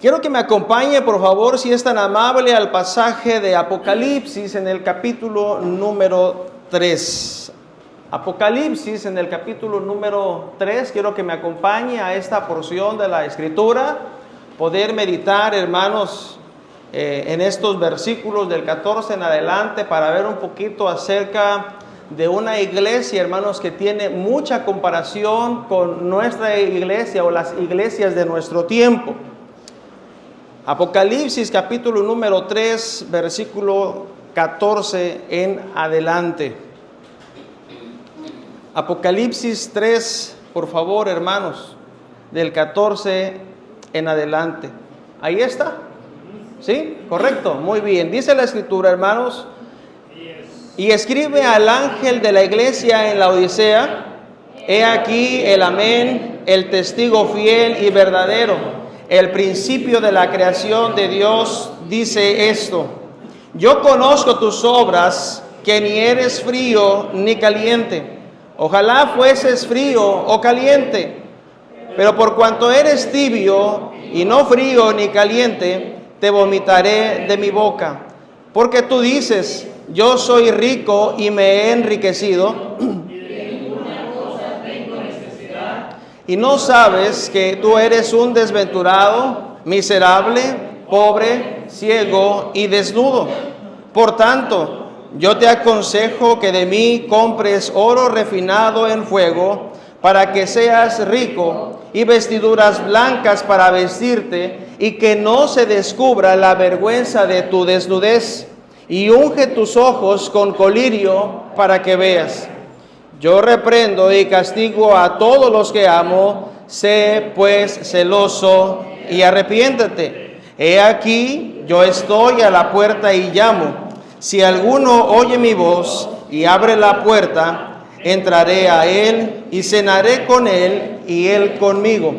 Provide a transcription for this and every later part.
Quiero que me acompañe, por favor, si es tan amable, al pasaje de Apocalipsis en el capítulo número 3. Apocalipsis en el capítulo número 3, quiero que me acompañe a esta porción de la Escritura, poder meditar, hermanos, en estos versículos del 14 en adelante para ver un poquito acerca de una iglesia, hermanos, que tiene mucha comparación con nuestra iglesia o las iglesias de nuestro tiempo. Apocalipsis capítulo número 3, versículo 14 en adelante. Apocalipsis 3, por favor, hermanos, del 14 en adelante. ¿Ahí está? ¿Sí? ¿Correcto? Muy bien. Dice la Escritura, hermanos: y escribe al ángel de la iglesia en la Odisea: he aquí el amén, el testigo fiel y verdadero, el principio de la creación de Dios, dice esto: yo conozco tus obras, que ni eres frío ni caliente. Ojalá fueses frío o caliente, pero por cuanto eres tibio y no frío ni caliente, te vomitaré de mi boca. Porque tú dices: yo soy rico y me he enriquecido, y no sabes que tú eres un desventurado, miserable, pobre, ciego y desnudo. Por tanto, yo te aconsejo que de mí compres oro refinado en fuego, para que seas rico, y vestiduras blancas para vestirte, y que no se descubra la vergüenza de tu desnudez. Y unge tus ojos con colirio para que veas. Yo reprendo y castigo a todos los que amo. Sé pues celoso y arrepiéntete. He aquí, yo estoy a la puerta y llamo. Si alguno oye mi voz y abre la puerta, entraré a él y cenaré con él y él conmigo.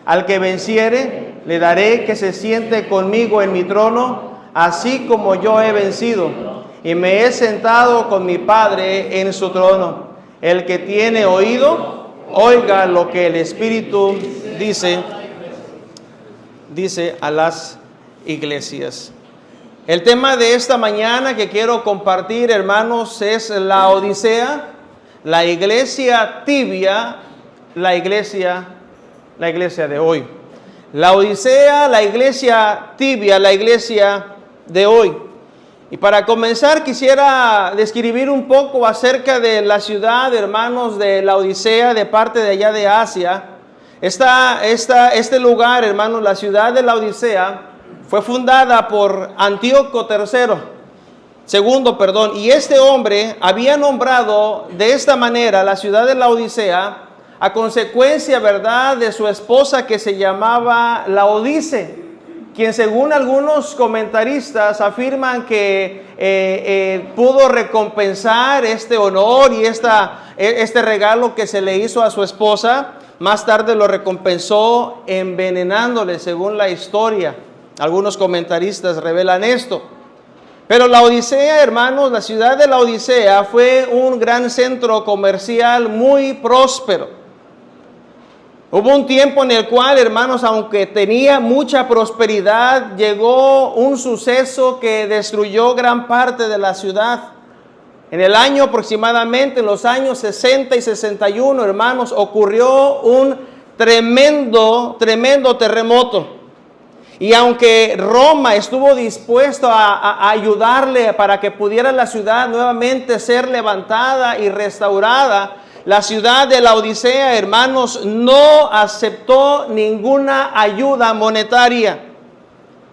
Al que venciere, le daré que se siente conmigo en mi trono, así como yo he vencido y me he sentado con mi Padre en su trono. El que tiene oído, oiga lo que el Espíritu dice a las iglesias. El tema de esta mañana que quiero compartir, hermanos, es la Odisea, la iglesia tibia, la iglesia de hoy. La Odisea, la iglesia tibia, la iglesia de hoy. Y para comenzar quisiera describir un poco acerca de la ciudad, hermanos, de la Odisea, de parte de allá de Asia. Este lugar, hermanos, la ciudad de la Odisea, fue fundada por Antíoco II, y este hombre había nombrado de esta manera la ciudad de la Odisea a consecuencia, ¿verdad?, de su esposa que se llamaba Laodice, quien según algunos comentaristas afirman que pudo recompensar este honor y este regalo que se le hizo a su esposa. Más tarde lo recompensó envenenándole, según la historia. Algunos comentaristas revelan esto. Pero la Odisea, hermanos, la ciudad de la Odisea fue un gran centro comercial muy próspero. Hubo un tiempo en el cual, hermanos, aunque tenía mucha prosperidad, llegó un suceso que destruyó gran parte de la ciudad. En el año aproximadamente, en los años 60 y 61, hermanos, ocurrió un tremendo terremoto. Y aunque Roma estuvo dispuesto a ayudarle para que pudiera la ciudad nuevamente ser levantada y restaurada, la ciudad de la Odisea, hermanos, no aceptó ninguna ayuda monetaria.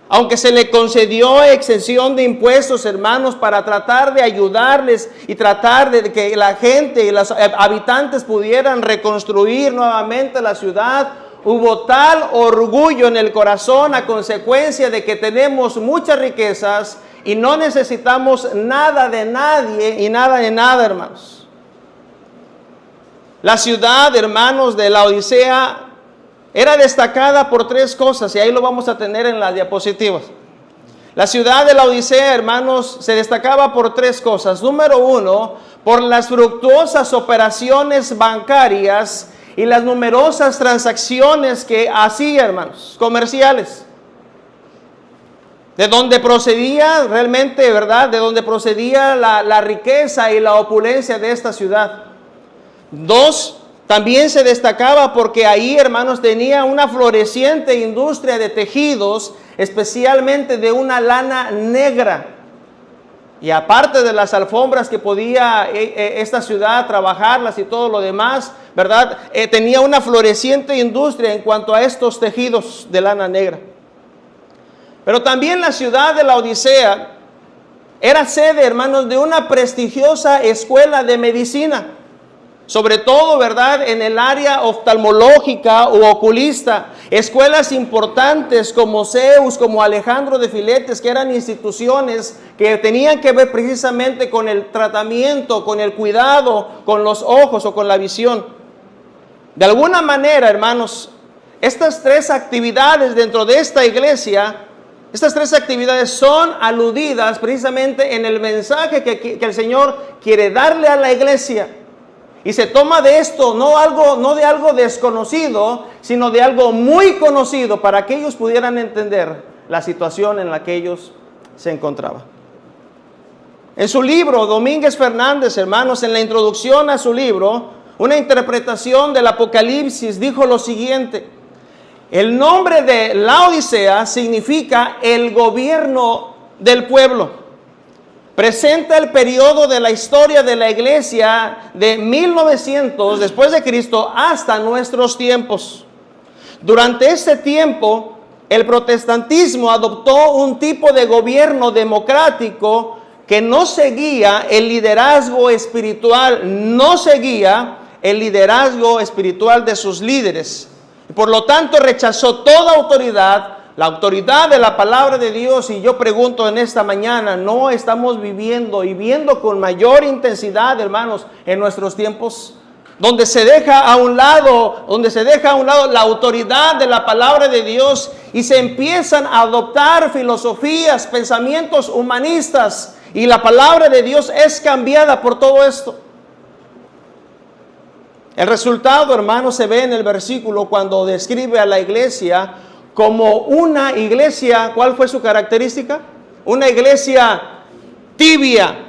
Aunque se le concedió exención de impuestos, hermanos, para tratar de ayudarles y tratar de que la gente y los habitantes pudieran reconstruir nuevamente la ciudad, hubo tal orgullo en el corazón a consecuencia de que tenemos muchas riquezas y no necesitamos nada de nadie y nada de nada, hermanos. La ciudad, hermanos, de la Odisea era destacada por tres cosas, y ahí lo vamos a tener en las diapositivas. La ciudad de la Odisea, hermanos, se destacaba por tres cosas. Número uno, por las fructuosas operaciones bancarias y las numerosas transacciones que hacía, hermanos, comerciales. de donde procedía realmente, ¿verdad? De donde procedía la riqueza y la opulencia de esta ciudad. 2, también se destacaba porque ahí, hermanos, tenía una floreciente industria de tejidos, especialmente de una lana negra. Y aparte de las alfombras que podía esta ciudad trabajarlas y todo lo demás, ¿verdad? Tenía una floreciente industria en cuanto a estos tejidos de lana negra. Pero también la ciudad de la Odisea era sede, hermanos, de una prestigiosa escuela de medicina. Sobre todo, ¿verdad?, en el área oftalmológica u oculista. Escuelas importantes como Zeus, como Alejandro de Filetes, que eran instituciones que tenían que ver precisamente con el tratamiento, con el cuidado, con los ojos o con la visión. De alguna manera, hermanos, estas 3 actividades dentro de esta iglesia, estas 3 actividades son aludidas precisamente en el mensaje que el Señor quiere darle a la iglesia. Y se toma de esto no de algo desconocido, sino de algo muy conocido para que ellos pudieran entender la situación en la que ellos se encontraban. En su libro, Domínguez Fernández, hermanos, en la introducción a su libro, una interpretación del Apocalipsis, dijo lo siguiente: el nombre de la Odisea significa el gobierno del pueblo. Presenta el periodo de la historia de la iglesia de 1900 después de Cristo hasta nuestros tiempos. Durante este tiempo, el protestantismo adoptó un tipo de gobierno democrático que no seguía el liderazgo espiritual, de sus líderes. Por lo tanto, rechazó toda autoridad, la autoridad de la palabra de Dios. Y yo pregunto en esta mañana, ¿no estamos viviendo y viendo con mayor intensidad, hermanos, en nuestros tiempos, donde se deja a un lado la autoridad de la palabra de Dios y se empiezan a adoptar filosofías, pensamientos humanistas, y la palabra de Dios es cambiada por todo esto? El resultado, hermanos, se ve en el versículo cuando describe a la iglesia como una iglesia. ¿Cuál fue su característica? Una iglesia tibia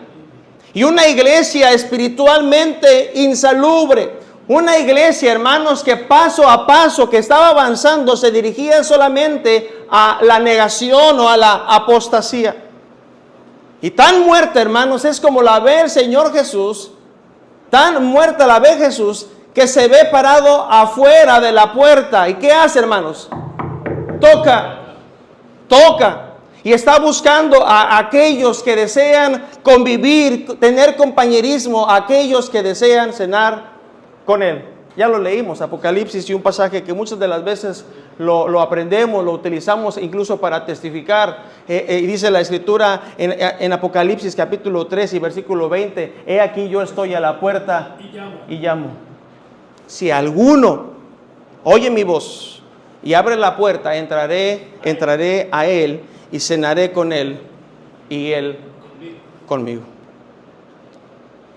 y una iglesia espiritualmente insalubre. Una iglesia, hermanos, que paso a paso que estaba avanzando se dirigía solamente a la negación o a la apostasía. Y tan muerta, hermanos, es como la ve el Señor Jesús, tan muerta la ve Jesús, que se ve parado afuera de la puerta. ¿Y qué hace, hermanos? Toca. Y está buscando a aquellos que desean convivir, tener compañerismo, a aquellos que desean cenar con Él. Ya lo leímos, Apocalipsis, y un pasaje que muchas de las veces lo aprendemos, lo utilizamos incluso para testificar. Y dice la Escritura en Apocalipsis capítulo 3 y versículo 20, he aquí yo estoy a la puerta y llamo. Si alguno oye mi voz y abre la puerta, entraré a Él y cenaré con Él y Él conmigo.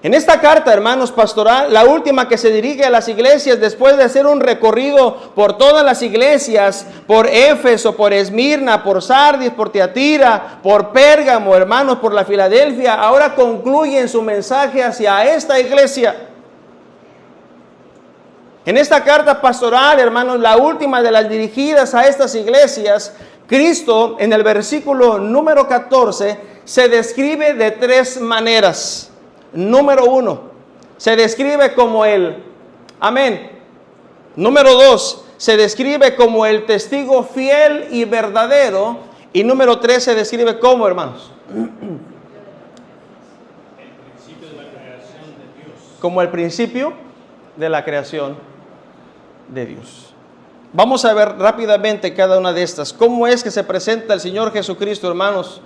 En esta carta, hermanos, pastoral, la última que se dirige a las iglesias después de hacer un recorrido por todas las iglesias, por Éfeso, por Esmirna, por Sardis, por Tiatira, por Pérgamo, hermanos, por la Filadelfia, ahora concluye en su mensaje hacia esta iglesia. En esta carta pastoral, hermanos, la última de las dirigidas a estas iglesias, Cristo en el versículo número 14 se describe de 3 maneras. Número 1, se describe como el amén. Número 2, se describe como el testigo fiel y verdadero. Y número 3, se describe como, hermanos, como el principio de la creación de Dios. Vamos a ver rápidamente cada una de estas. ¿Cómo es que se presenta el Señor Jesucristo, hermanos,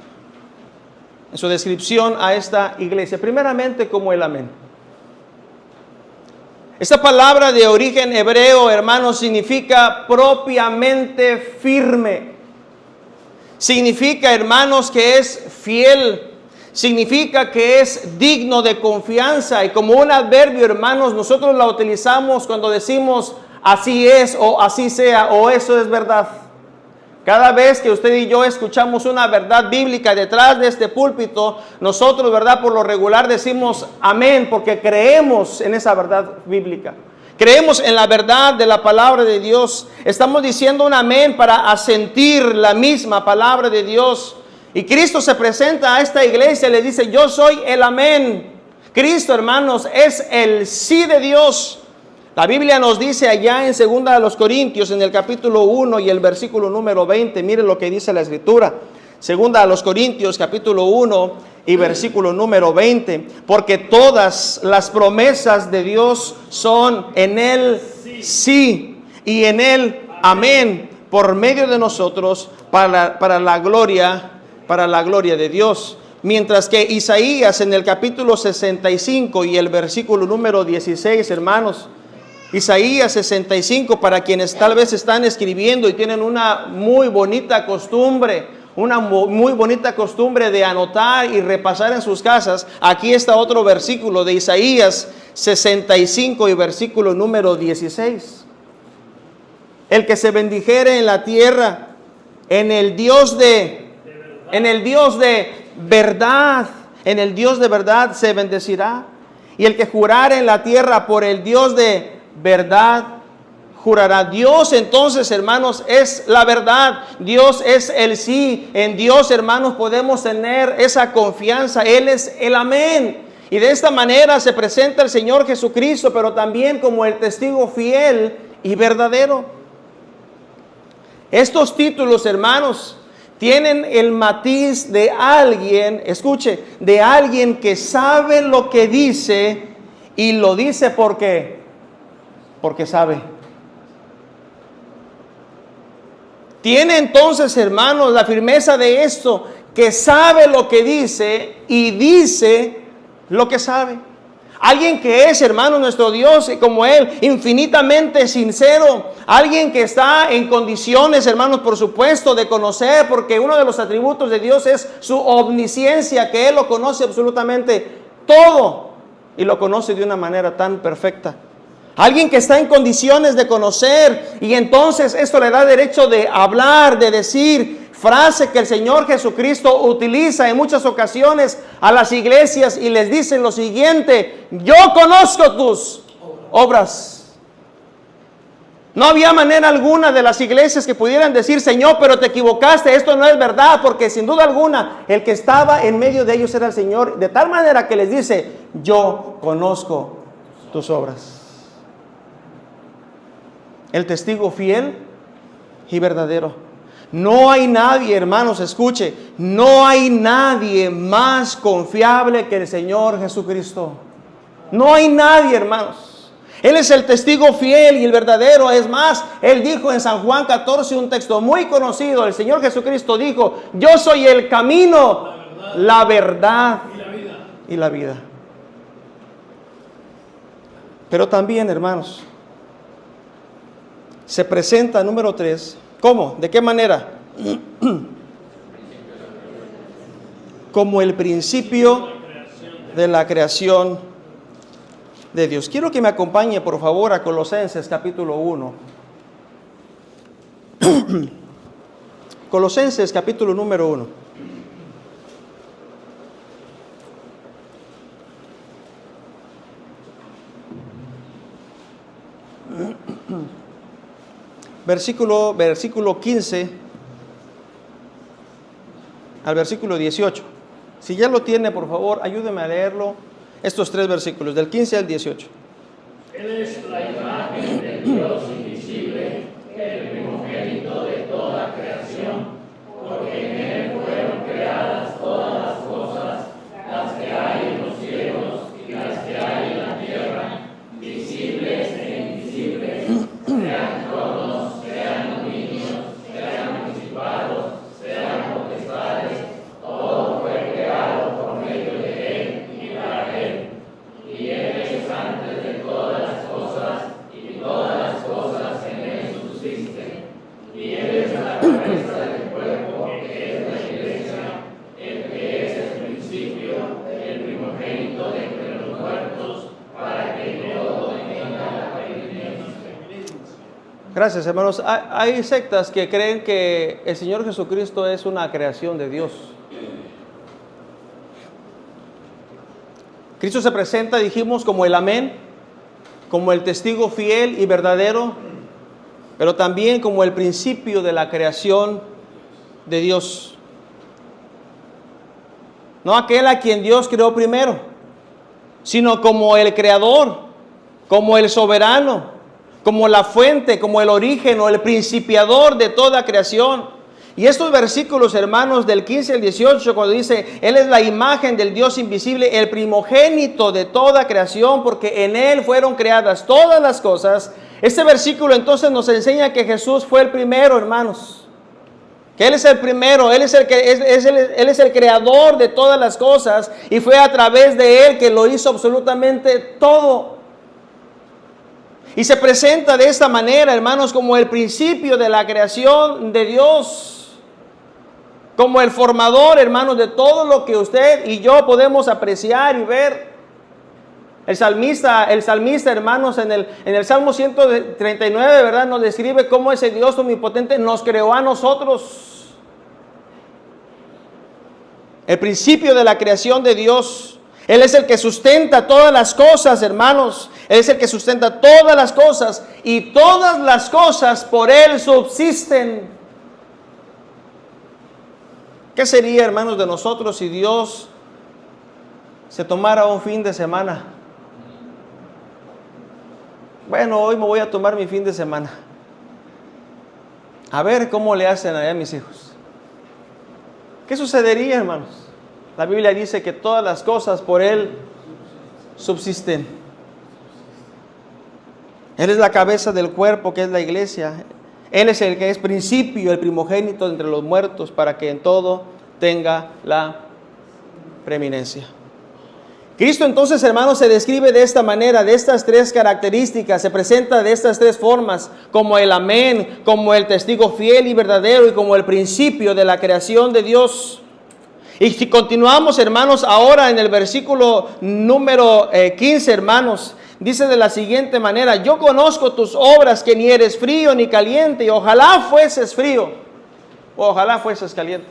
en su descripción a esta iglesia? Primeramente, como el amén. Esta palabra de origen hebreo, hermanos, significa propiamente firme. Significa, hermanos, que es fiel. Significa que es digno de confianza. Y como un adverbio, hermanos, nosotros la utilizamos cuando decimos así es, o así sea, o eso es verdad. Cada vez que usted y yo escuchamos una verdad bíblica detrás de este púlpito, nosotros, ¿verdad?, por lo regular decimos amén, porque creemos en esa verdad bíblica. Creemos en la verdad de la palabra de Dios. Estamos diciendo un amén para asentir la misma palabra de Dios. Y Cristo se presenta a esta iglesia y le dice, yo soy el amén. Cristo, hermanos, es el sí de Dios. La Biblia nos dice allá en 2 Corintios, en el capítulo 1 y el versículo número 20, miren lo que dice la Escritura. 2 Corintios, capítulo 1 y versículo número 20. Porque todas las promesas de Dios son en Él sí y en Él amén, por medio de nosotros para la gloria de Dios. Mientras que Isaías en el capítulo 65 y el versículo número 16, hermanos, Isaías 65, para quienes tal vez están escribiendo y tienen una muy bonita costumbre de anotar y repasar en sus casas, aquí está otro versículo de Isaías 65 y versículo número 16. El que se bendijere en la tierra, en el Dios de verdad se bendecirá. Y el que jurare en la tierra por el Dios de verdad jurará. Dios, entonces, hermanos, es la verdad. Dios es el sí. En Dios, hermanos, podemos tener esa confianza. Él es el amén. Y de esta manera se presenta el Señor Jesucristo, pero también como el testigo fiel y verdadero. Estos títulos, hermanos, tienen el matiz de alguien, escuche, de alguien que sabe lo que dice y lo dice porque sabe. Tiene entonces, hermanos, la firmeza de esto, que sabe lo que dice y dice lo que sabe. Alguien que es, hermano, nuestro Dios, como Él, infinitamente sincero. Alguien que está en condiciones, hermanos, por supuesto, de conocer, porque uno de los atributos de Dios es su omnisciencia, que Él lo conoce absolutamente todo y lo conoce de una manera tan perfecta. Alguien que está en condiciones de conocer, y entonces esto le da derecho de hablar, de decir frase que el Señor Jesucristo utiliza en muchas ocasiones a las iglesias y les dice lo siguiente: yo conozco tus obras. No había manera alguna de las iglesias que pudieran decir, Señor, pero te equivocaste, esto no es verdad, porque sin duda alguna el que estaba en medio de ellos era el Señor, de tal manera que les dice, yo conozco tus obras. El testigo fiel y verdadero. No hay nadie, hermanos, escuche, no hay nadie más confiable que el Señor Jesucristo. No hay nadie, hermanos. Él es el testigo fiel y el verdadero. Es más, Él dijo en San Juan 14, un texto muy conocido, el Señor Jesucristo dijo, yo soy el camino, la verdad y la vida. Pero también, hermanos, se presenta, número 3, ¿cómo? ¿De qué manera? Como el principio de la creación de Dios. Quiero que me acompañe, por favor, a Colosenses capítulo 1. Colosenses capítulo número 1. Versículo 15 al versículo 18. Si ya lo tiene, por favor, ayúdeme a leerlo. Estos 3 versículos, del 15 al 18. Él es la imagen del Dios invisible, el primogénito de toda creación, porque en Él fueron creadas todas las cosas, las que hay en los cielos y las que hay en la tierra, visibles e invisibles, sean tronos, sean dominios, sean principados, sean potestades, todo fue creado por medio de Él y para Él. Y Él es antes de todas las cosas, y todas las cosas Gracias, hermanos. Hay sectas que creen que el Señor Jesucristo es una creación de Dios. Cristo se presenta, dijimos, como el amén, como el testigo fiel y verdadero, pero también como el principio de la creación de Dios. No aquel a quien Dios creó primero, sino como el creador, como el soberano, como la fuente, como el origen o el principiador de toda creación. Y estos versículos, hermanos, del 15 al 18, cuando dice, Él es la imagen del Dios invisible, el primogénito de toda creación, porque en Él fueron creadas todas las cosas. Este versículo entonces nos enseña que Jesús fue el primero, hermanos. Que Él es el primero, Él es el creador de todas las cosas, y fue a través de Él que lo hizo absolutamente todo. Y se presenta de esta manera, hermanos, como el principio de la creación de Dios, como el formador, hermanos, de todo lo que usted y yo podemos apreciar y ver. El salmista, hermanos, en el Salmo 139, ¿verdad?, nos describe cómo ese Dios omnipotente nos creó a nosotros. El principio de la creación de Dios. Él es el que sustenta todas las cosas, hermanos. Él es el que sustenta todas las cosas, y todas las cosas por Él subsisten. ¿Qué sería, hermanos, de nosotros si Dios se tomara un fin de semana? Bueno, hoy me voy a tomar mi fin de semana. A ver cómo le hacen allá a mis hijos. ¿Qué sucedería, hermanos? La Biblia dice que todas las cosas por Él subsisten. Él es la cabeza del cuerpo, que es la iglesia. Él es el que es principio, el primogénito entre los muertos, para que en todo tenga la preeminencia. Cristo entonces, hermanos, se describe de esta manera, de estas tres características, se presenta de estas tres formas, como el amén, como el testigo fiel y verdadero, y como el principio de la creación de Dios. Y si continuamos, hermanos, ahora en el versículo número 15, hermanos, dice de la siguiente manera: yo conozco tus obras, que ni eres frío ni caliente, y ojalá fueses frío, o ojalá fueses caliente.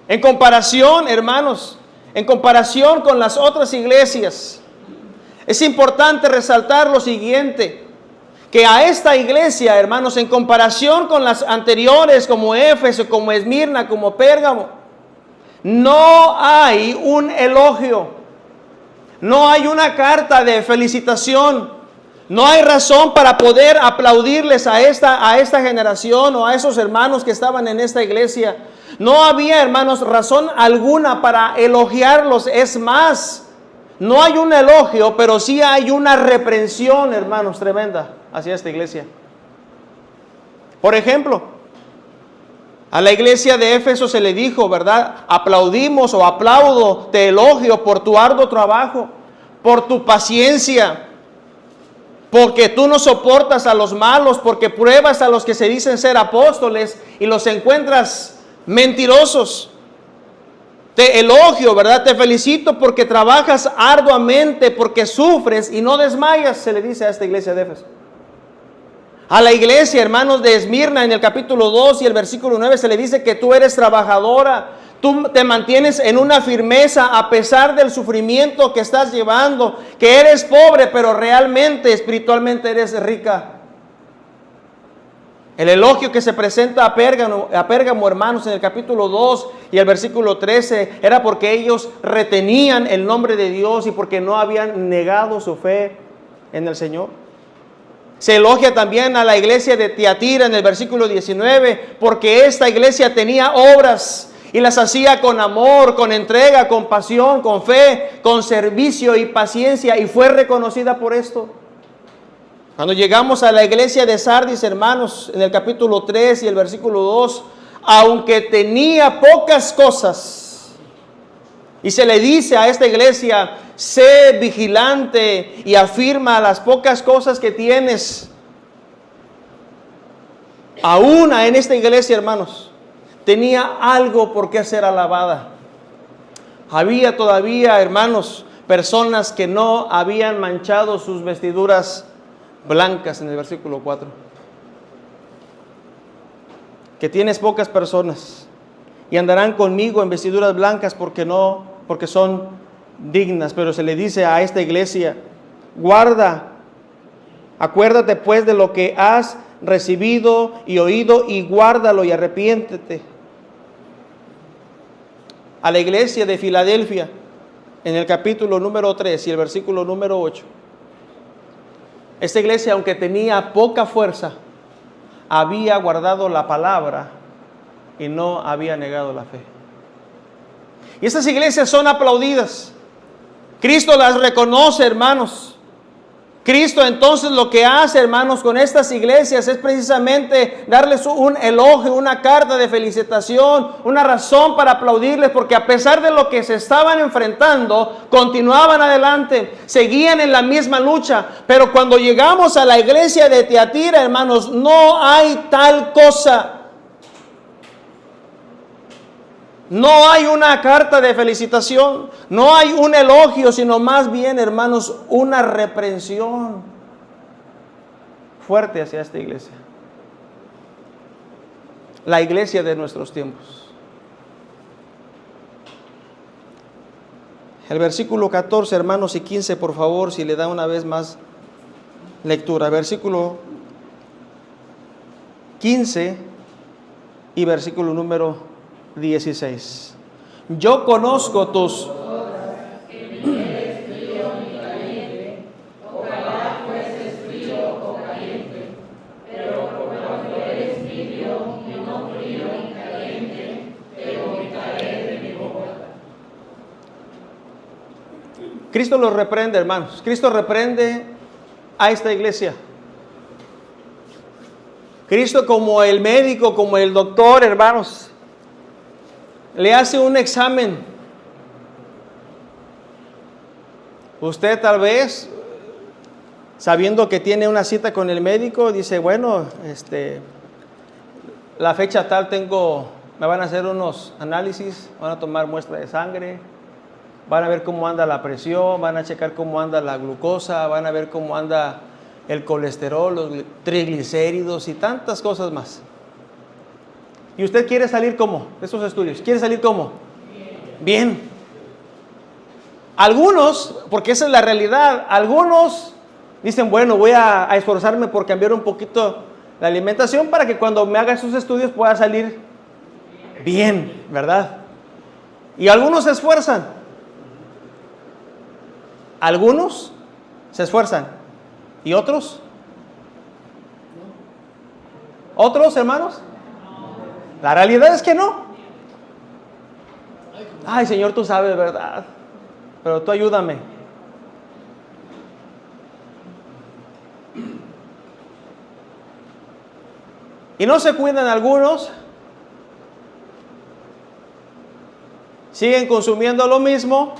En comparación, hermanos, en comparación con las otras iglesias, es importante resaltar lo siguiente, que a esta iglesia, hermanos, en comparación con las anteriores, como Éfeso, como Esmirna, como Pérgamo, no hay un elogio, no hay una carta de felicitación, no hay razón para poder aplaudirles a esta generación o a esos hermanos que estaban en esta iglesia. No había, hermanos, razón alguna para elogiarlos. Es más, no hay un elogio, pero sí hay una reprensión, hermanos, tremenda hacia esta iglesia. Por ejemplo, a la iglesia de Éfeso se le dijo, ¿verdad? Aplaudimos o aplaudo, te elogio por tu arduo trabajo, por tu paciencia, porque tú no soportas a los malos, porque pruebas a los que se dicen ser apóstoles y los encuentras mentirosos. Te elogio, ¿verdad? Te felicito porque trabajas arduamente, porque sufres y no desmayas, se le dice a esta iglesia de Éfeso. A la iglesia, hermanos, de Esmirna, en el capítulo 2 y el versículo 9, se le dice que tú eres trabajadora, tú te mantienes en una firmeza a pesar del sufrimiento que estás llevando, que eres pobre, pero realmente, espiritualmente eres rica. El elogio que se presenta a Pérgamo, hermanos, en el capítulo 2 y el versículo 13, era porque ellos retenían el nombre de Dios y porque no habían negado su fe en el Señor. Se elogia también a la iglesia de Tiatira en el versículo 19, porque esta iglesia tenía obras y las hacía con amor, con entrega, con pasión, con fe, con servicio y paciencia, y fue reconocida por esto. Cuando llegamos a la iglesia de Sardis, hermanos, en el capítulo 3 y el versículo 2, aunque tenía pocas cosas, y se le dice a esta iglesia: sé vigilante y afirma las pocas cosas que tienes. Aún en esta iglesia, hermanos, tenía algo por qué ser alabada. Había todavía, hermanos, personas que no habían manchado sus vestiduras blancas en el versículo 4. Que tienes pocas personas y andarán conmigo en vestiduras blancas porque son dignas. Pero se le dice a esta iglesia: guarda, acuérdate pues de lo que has recibido y oído y guárdalo y arrepiéntete. A la iglesia de Filadelfia, en el capítulo número 3 y el versículo número 8. Esta iglesia, aunque tenía poca fuerza, había guardado la palabra y no había negado la fe. Y estas iglesias son aplaudidas. Cristo las reconoce, hermanos. Cristo entonces lo que hace, hermanos, con estas iglesias es precisamente darles un elogio, una carta de felicitación, una razón para aplaudirles, porque a pesar de lo que se estaban enfrentando, continuaban adelante, seguían en la misma lucha. Pero cuando llegamos a la iglesia de Tiatira, hermanos, no hay tal cosa. No hay una carta de felicitación, no hay un elogio, sino más bien, hermanos, una reprensión fuerte hacia esta iglesia. La iglesia de nuestros tiempos. El versículo 14, hermanos, y 15, por favor, si le da una vez más lectura. Versículo 15 y versículo número 16. Yo conozco tus Cristo los reprende, hermanos. Cristo reprende a esta iglesia. Cristo, como el médico, como el doctor, hermanos, le hace un examen. Usted tal vez, sabiendo que tiene una cita con el médico, dice, bueno, la fecha tal me van a hacer unos análisis, van a tomar muestra de sangre, van a ver cómo anda la presión, van a checar cómo anda la glucosa, van a ver cómo anda el colesterol, los triglicéridos y tantas cosas más. ¿Y usted quiere salir cómo? De esos estudios, ¿quiere salir cómo? Bien. Algunos, porque esa es la realidad, algunos dicen, bueno, voy a esforzarme por cambiar un poquito la alimentación para que cuando me haga esos estudios pueda salir bien, ¿verdad? Y algunos se esfuerzan. Algunos se esfuerzan. ¿Y otros? ¿Otros, hermanos? La realidad es que no. Ay, Señor, tú sabes, ¿verdad? Pero tú ayúdame. Y no se cuidan algunos. Siguen consumiendo lo mismo.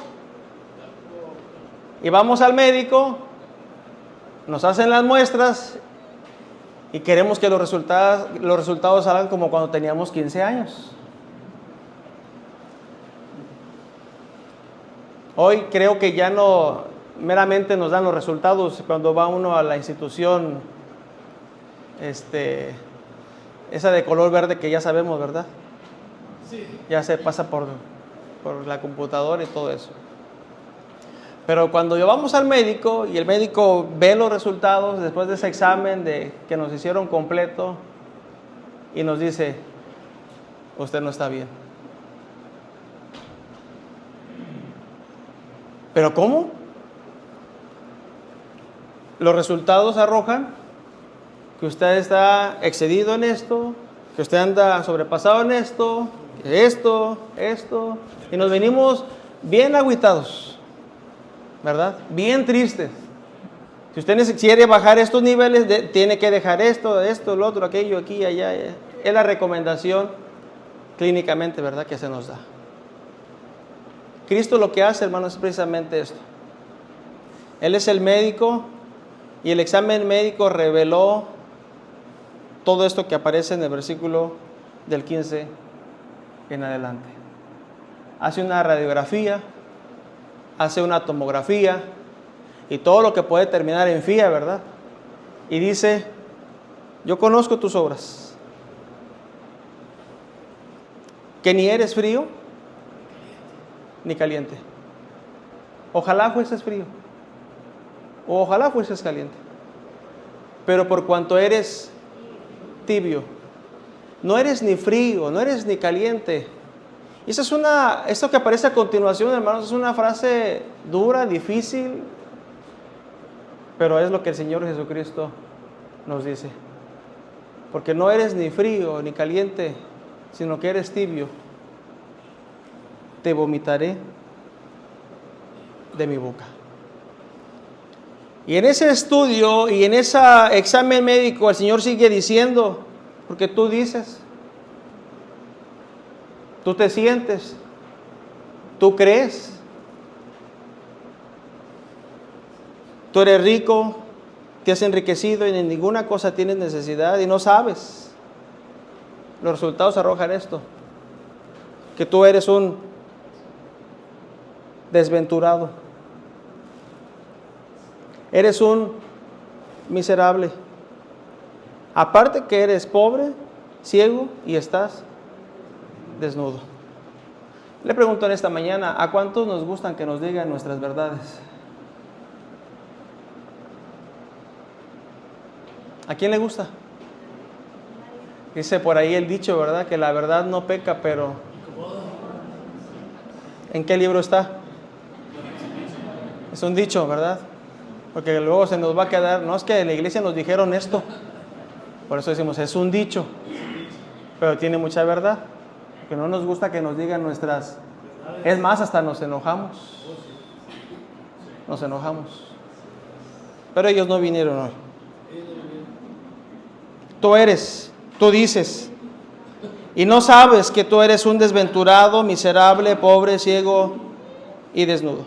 Y vamos al médico, nos hacen las muestras y queremos que los resultados salgan como cuando teníamos 15 años. Hoy creo que ya no meramente nos dan los resultados cuando va uno a la institución, esa de color verde que ya sabemos, ¿verdad? Sí. Ya se pasa por la computadora y todo eso. Pero cuando llevamos al médico y el médico ve los resultados después de ese examen que nos hicieron completo y nos dice, usted no está bien. ¿Pero cómo? Los resultados arrojan que usted está excedido en esto, que usted anda sobrepasado en esto, y nos venimos bien agüitados, ¿verdad? Bien tristes. Si usted quiere bajar estos niveles, tiene que dejar esto, lo otro, aquello, aquí, allá. Es la recomendación clínicamente, ¿verdad?, que se nos da. Cristo lo que hace, hermanos, es precisamente esto. Él es el médico y el examen médico reveló todo esto que aparece en el versículo del 15 en adelante. Hace una radiografía, hace una tomografía y todo lo que puede terminar en FIA, ¿verdad? Y dice, yo conozco tus obras, que ni eres frío ni caliente. Ojalá fueses frío, o ojalá fueses caliente. Pero por cuanto eres tibio, no eres ni frío, no eres ni caliente. Y esto que aparece a continuación, hermanos, es una frase dura, difícil, pero es lo que el Señor Jesucristo nos dice. Porque no eres ni frío ni caliente, sino que eres tibio. Te vomitaré de mi boca. Y en ese estudio y en ese examen médico, el Señor sigue diciendo, porque tú dices, tú te sientes, tú crees, tú eres rico, te has enriquecido y en ninguna cosa tienes necesidad y no sabes. Los resultados arrojan esto, que tú eres un desventurado, eres un miserable. Aparte que eres pobre, ciego y estás desnudo. Le pregunto en esta mañana, ¿a cuántos nos gustan que nos digan nuestras verdades? ¿A quién le gusta? Dice por ahí el dicho, ¿verdad? Que la verdad no peca, pero ¿en qué libro está? Es un dicho, ¿verdad? Porque luego se nos va a quedar, no es que en la iglesia nos dijeron esto, por eso decimos, es un dicho, pero tiene mucha verdad, porque no nos gusta que nos digan nuestras, es más, hasta nos enojamos, pero ellos no vinieron hoy. Tú dices, y no sabes que tú eres un desventurado, miserable, pobre, ciego y desnudo.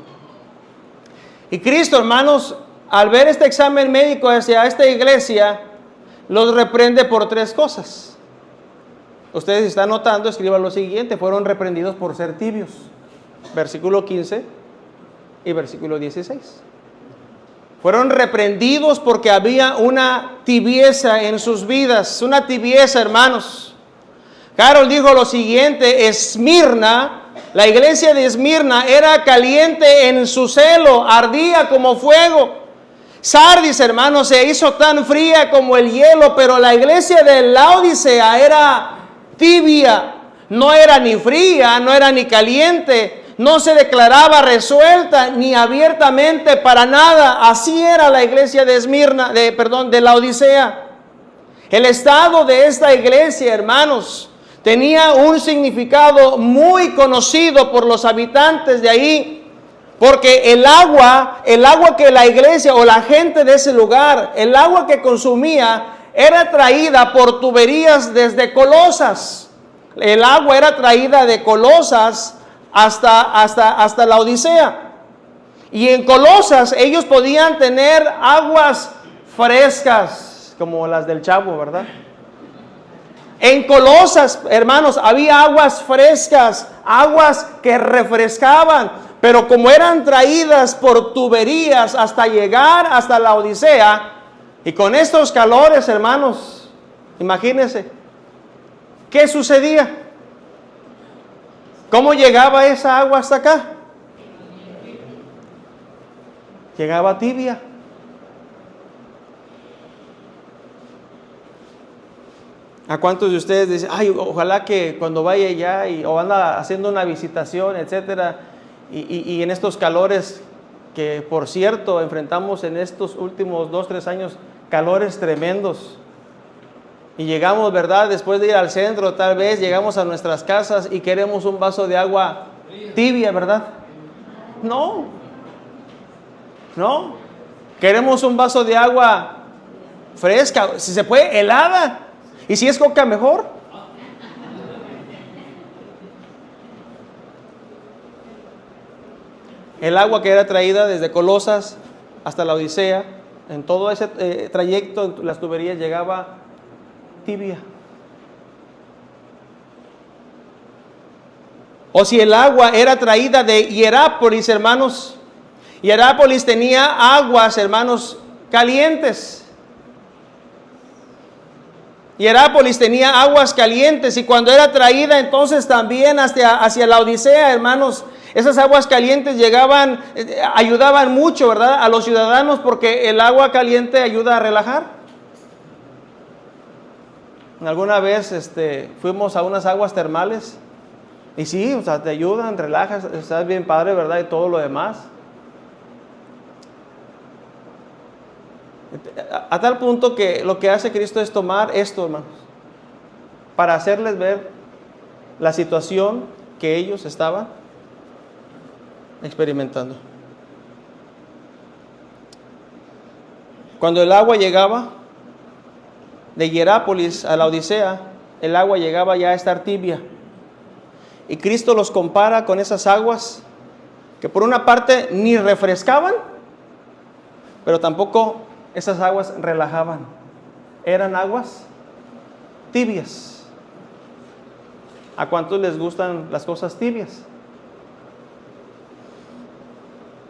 Y Cristo, hermanos, al ver este examen médico hacia esta iglesia, los reprende por 3 cosas. Ustedes si están notando, escriban lo siguiente: fueron reprendidos por ser tibios. Versículo 15 y versículo 16. Fueron reprendidos porque había una tibieza en sus vidas, una tibieza, hermanos. Carol dijo lo siguiente: Esmirna, la iglesia de Esmirna era caliente en su celo, ardía como fuego. Sardis, hermanos, se hizo tan fría como el hielo, pero la iglesia de Laodicea era tibia, no era ni fría, no era ni caliente, no se declaraba resuelta ni abiertamente para nada. Así era la iglesia de de Laodicea. El estado de esta iglesia, hermanos, tenía un significado muy conocido por los habitantes de ahí, porque el agua que la iglesia o la gente de ese lugar, el agua que consumía era traída por tuberías desde Colosas. El agua era traída de Colosas hasta Laodicea. Y en Colosas ellos podían tener aguas frescas, como las del Chavo, ¿verdad? En Colosas, hermanos, había aguas frescas, aguas que refrescaban, pero como eran traídas por tuberías hasta llegar hasta Laodicea, y con estos calores, hermanos, imagínense, ¿qué sucedía? ¿Cómo llegaba esa agua hasta acá? Llegaba tibia. ¿A cuántos de ustedes dicen, ay, ojalá que cuando vaya allá o anda haciendo una visitación, etcétera, y en estos calores que, por cierto, enfrentamos en estos últimos 2-3 años, calores tremendos, y llegamos, ¿verdad?, después de ir al centro, tal vez llegamos a nuestras casas y queremos un vaso de agua tibia, ¿verdad? No, queremos un vaso de agua fresca, si se puede, helada. Y si es coca, mejor. El agua que era traída desde Colosas hasta Laodicea, en todo ese trayecto, las tuberías llegaba tibia. O si el agua era traída de Hierápolis, hermanos, Hierápolis tenía aguas, hermanos, calientes. Hierápolis tenía aguas calientes, y cuando era traída entonces también hacia la Odisea, hermanos, esas aguas calientes llegaban, ayudaban mucho, ¿verdad?, a los ciudadanos, porque el agua caliente ayuda a relajar. Alguna vez fuimos a unas aguas termales y sí, o sea, te ayudan, relajas, estás bien padre, ¿verdad?, y todo lo demás. A tal punto que lo que hace Cristo es tomar esto, hermanos, para hacerles ver la situación que ellos estaban experimentando. Cuando el agua llegaba de Hierápolis a la Odisea, el agua llegaba ya a estar tibia. Y Cristo los compara con esas aguas que por una parte ni refrescaban, pero tampoco esas aguas relajaban. Eran aguas tibias. ¿A cuántos les gustan las cosas tibias?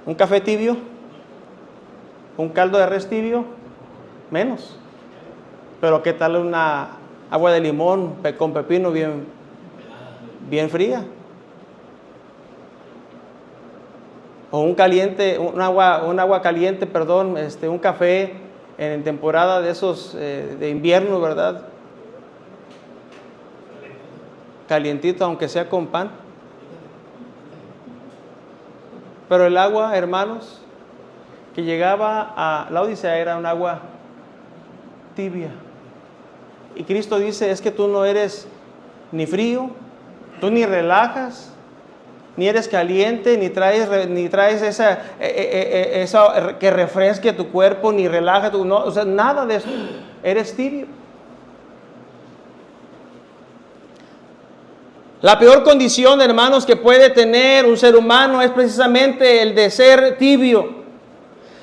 ¿Un café tibio? ¿Un caldo de res tibio? Menos. Pero ¿qué tal una agua de limón con pepino bien fría? O un agua caliente, perdón, un café en temporada de esos de invierno, ¿verdad? Calientito, aunque sea con pan. Pero el agua, hermanos, que llegaba a la Odisea era un agua tibia. Y Cristo dice, es que tú no eres ni frío, tú ni relajas, ni eres caliente, ni traes esa que refresque tu cuerpo, ni relaja no, o sea, nada de eso. Eres tibio. La peor condición, hermanos, que puede tener un ser humano es precisamente el de ser tibio.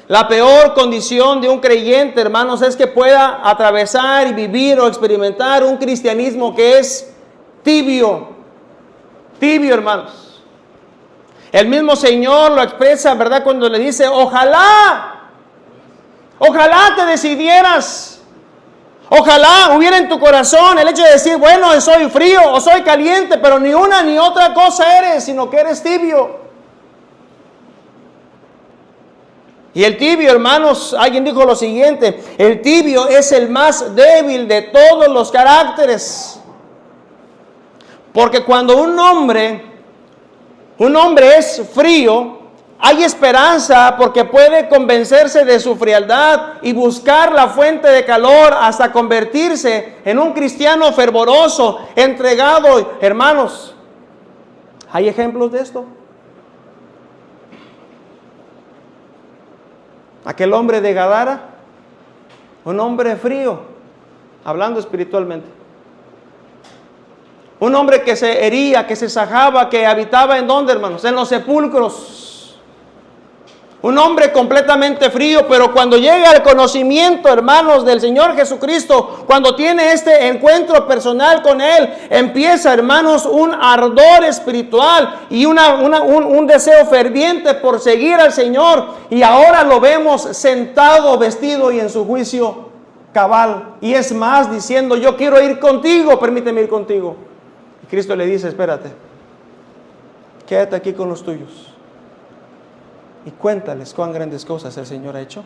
La peor condición de un creyente, hermanos, es que pueda atravesar y vivir o experimentar un cristianismo que es tibio. Tibio, hermanos. El mismo Señor lo expresa, ¿verdad?, cuando le dice, ojalá te decidieras. Ojalá hubiera en tu corazón el hecho de decir, bueno, soy frío o soy caliente, pero ni una ni otra cosa eres, sino que eres tibio. Y el tibio, hermanos, alguien dijo lo siguiente, el tibio es el más débil de todos los caracteres. Porque cuando un hombre es frío, hay esperanza porque puede convencerse de su frialdad y buscar la fuente de calor hasta convertirse en un cristiano fervoroso, entregado. Hermanos, ¿hay ejemplos de esto? Aquel hombre de Gadara, un hombre frío, hablando espiritualmente. Un hombre que se hería, que se sajaba, que habitaba ¿en dónde, hermanos? En los sepulcros. Un hombre completamente frío, pero cuando llega al conocimiento, hermanos, del Señor Jesucristo, cuando tiene este encuentro personal con Él, empieza, hermanos, un ardor espiritual y un deseo ferviente por seguir al Señor. Y ahora lo vemos sentado, vestido y en su juicio cabal. Y es más, diciendo, yo quiero ir contigo, permíteme ir contigo. Y Cristo le dice, espérate, quédate aquí con los tuyos y cuéntales cuán grandes cosas el Señor ha hecho